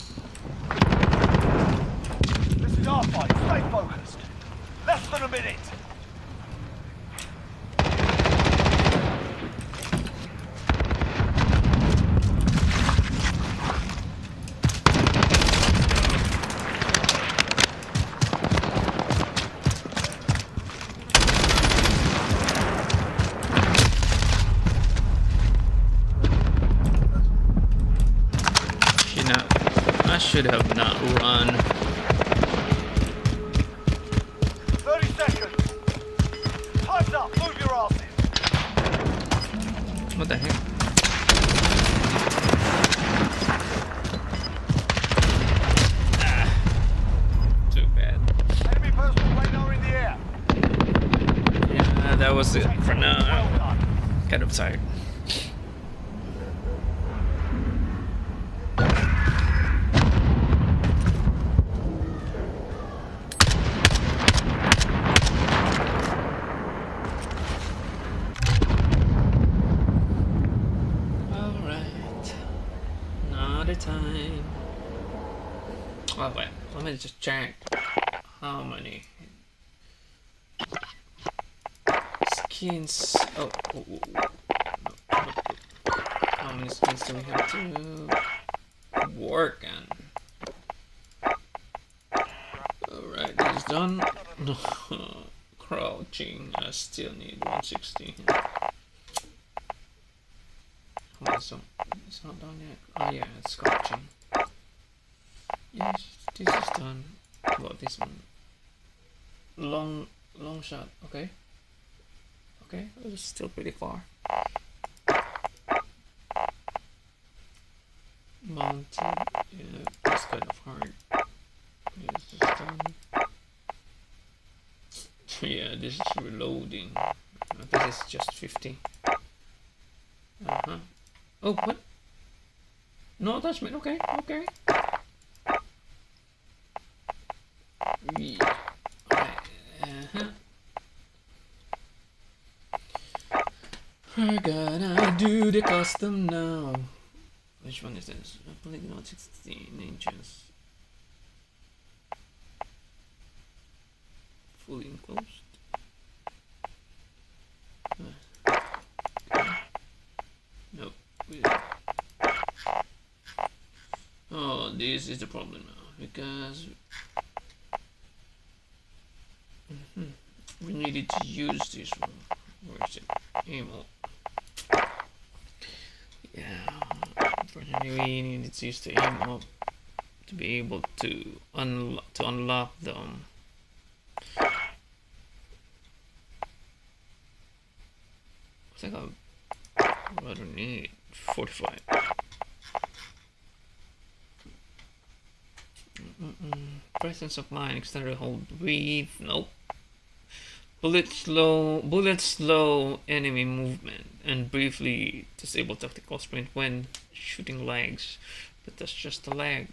This is our fight. Stay focused. Less than a minute. I should have not run. 30 seconds. Time's up. Move your asses. What the heck? Too bad. Enemy personal radar in the air. Yeah, that was it for now. Well done. Kind of tired. Alright. Another time. Oh wait, let me just check how many skins. Oh, how many skins do we have to work on? Alright, this is done. Crouching, I still need 160. Hold on, so it's not done yet. Oh yeah, it's crouching. Yes, this is done. What about this one? Long shot. Okay. Okay, it's still pretty far. Mounted. Yeah, that's kind of hard. Yes, it's done. Yeah, this is reloading. This is just 50. Oh, what? No attachment. Okay, okay. Yeah. We're gonna do the custom now. Which one is this? Polygon 16 inches. Fully enclosed. Nope. Oh, this is the problem now because we needed to use this one. Where is it? Ammo. Yeah, for Unfortunately, we needed to use the aim up to be able to unlock them. I think I rather need 45. Presence of mind, extended hold, breathe. Nope. Bullet slow enemy movement, and briefly disable tactical sprint when shooting lags. But that's just a lag.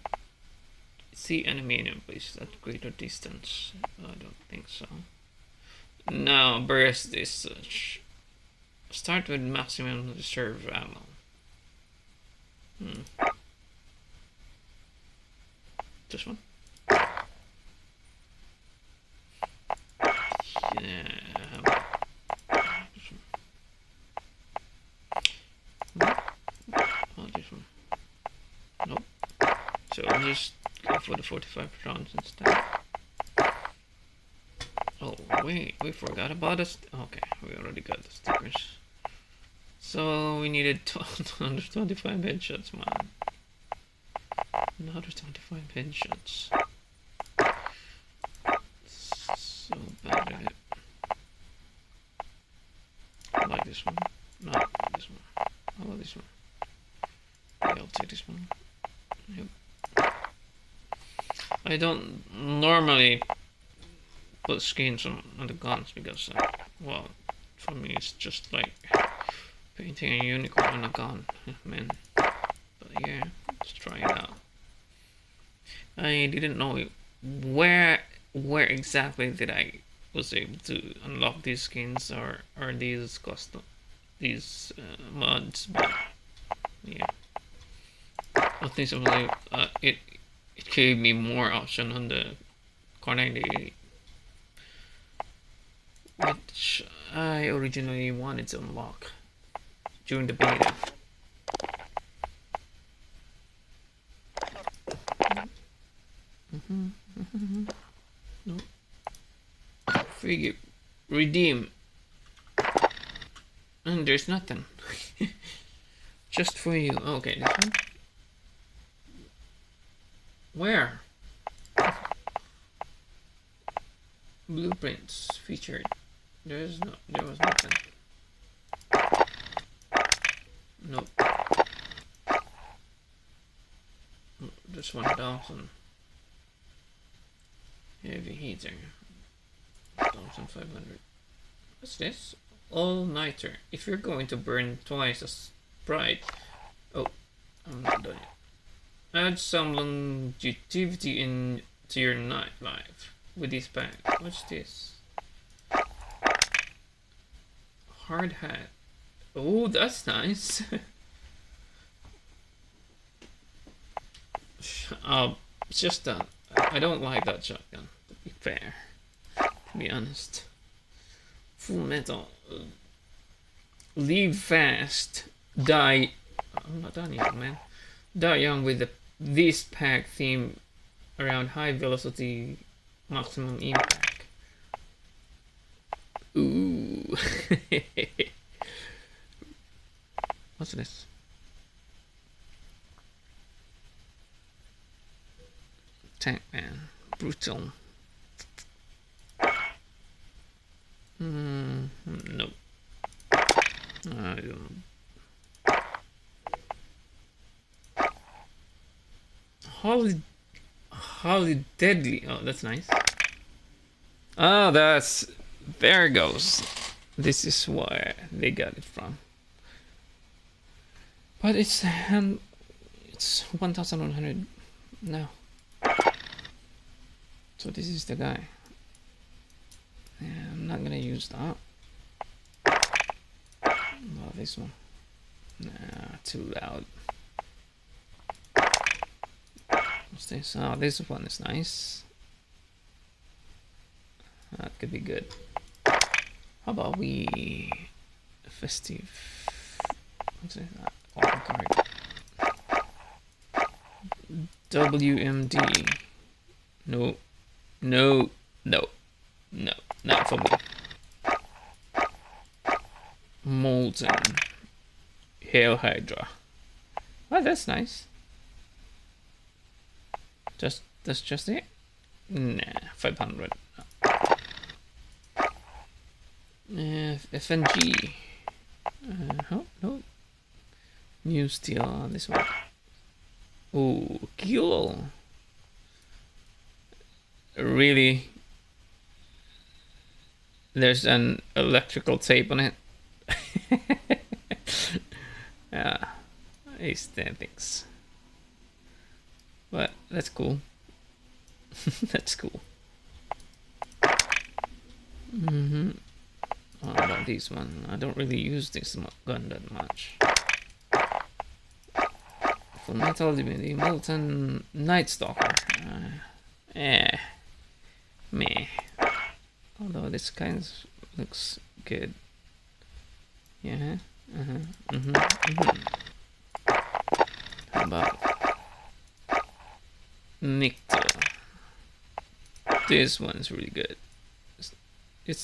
See enemy in place at greater distance. I don't think so. Now burst this. Start with maximum reserve ammo. This one? Yeah. Oh, this one. Nope. So I'll just go for the 45 rounds instead. Oh, wait, we forgot about us. Okay, we already got the stickers. So we needed 125 headshots, man. Another 25 headshots. So bad at it. I like this one. Not this one. I love this one. Yeah, I'll take this one. Yep. I don't normally put skins on the guns because, well, for me it's just like painting a unicorn on a gun, man. But yeah, let's try it out. I didn't know where exactly did I was able to unlock these skins or these custom mods, but yeah, I think something it gave me more option on the Car 98, which I originally wanted to unlock during the beta. No. Free redeem. And there's nothing. Just for you. Okay, this one. Where? Blueprints featured. There was nothing. Nope. Just 1,000. Heavy heater. 1,500. What's this? All-nighter. If you're going to burn twice as bright. Oh, I'm not done yet. Add some longevity into your nightlife with this pack. What's this? Hard hat. Oh, that's nice. It's just that I don't like that shotgun, to be fair. To be honest. Full metal. Leave fast. Die. I'm not done yet, man. Die young with this pack theme around high velocity maximum impact. Ooh. What's this? Tank man. Brutal. Nope. I don't know. Holly Deadly. Oh, that's nice. Oh, there it goes. This is where they got it from. But it's 1,100 now. So this is the guy. Yeah, I'm not gonna use that. Oh, this one. Nah, too loud. What's this? Oh, this one is nice. That could be good. How about we festive? What's it? WMD. No, no, no, no, not for me. Molten Hail Hydra. Oh, that's nice. That's just it? Nah, 500. FNG. Oh, no. New steel on this one. Ooh, cool. Really? There's an electrical tape on it. Aesthetics. But that's cool. That's cool. What about this one? I don't really use this gun that much. Full metal, the molten night stalker. Meh. Although this kind of looks good. Yeah. How about Nickel? This one's really good.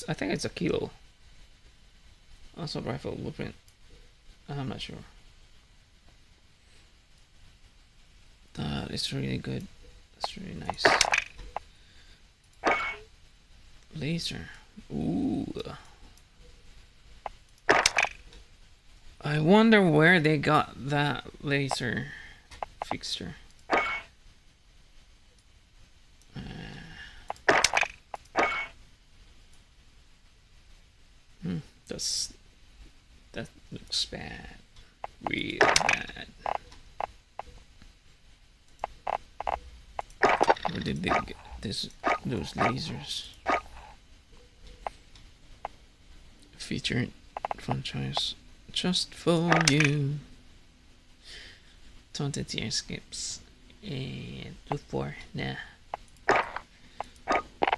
I think it's a kilo. Also rifle blueprint. I'm not sure. That is really good. That's really nice. Laser. Ooh. I wonder where they got that laser fixture. That looks bad. Real bad. Where did they get those lasers? Featured franchise just for you. 20 tier skips and 2-4. Nah.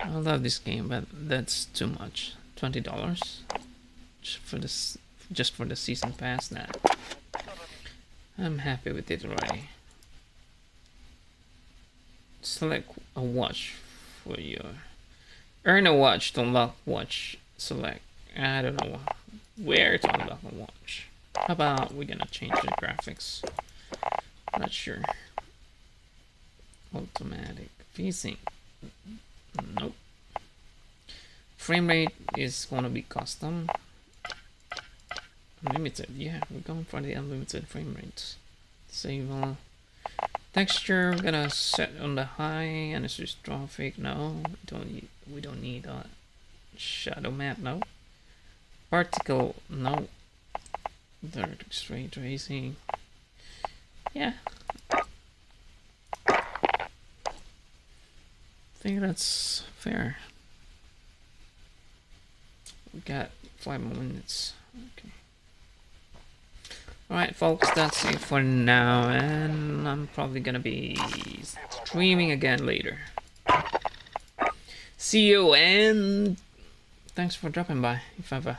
I love this game, but that's too much. $20 just for the season pass. Nah. I'm happy with it already. Select a watch for you. Earn a watch to unlock watch. Select. I don't know where to unlock a watch. How about we're gonna change the graphics? Not sure. Automatic VSync. Nope. Frame rate is gonna be custom. Unlimited. Yeah, we're going for the unlimited frame rates. Save all. Texture we're gonna set on the high and it's dystrophic. No, we don't need a shadow map. No. Particle. No. Vertex ray tracing. Yeah. I think that's fair. We got 5 more minutes. Okay. Alright folks, that's it for now, and I'm probably gonna be streaming again later. See you, and thanks for dropping by, if ever.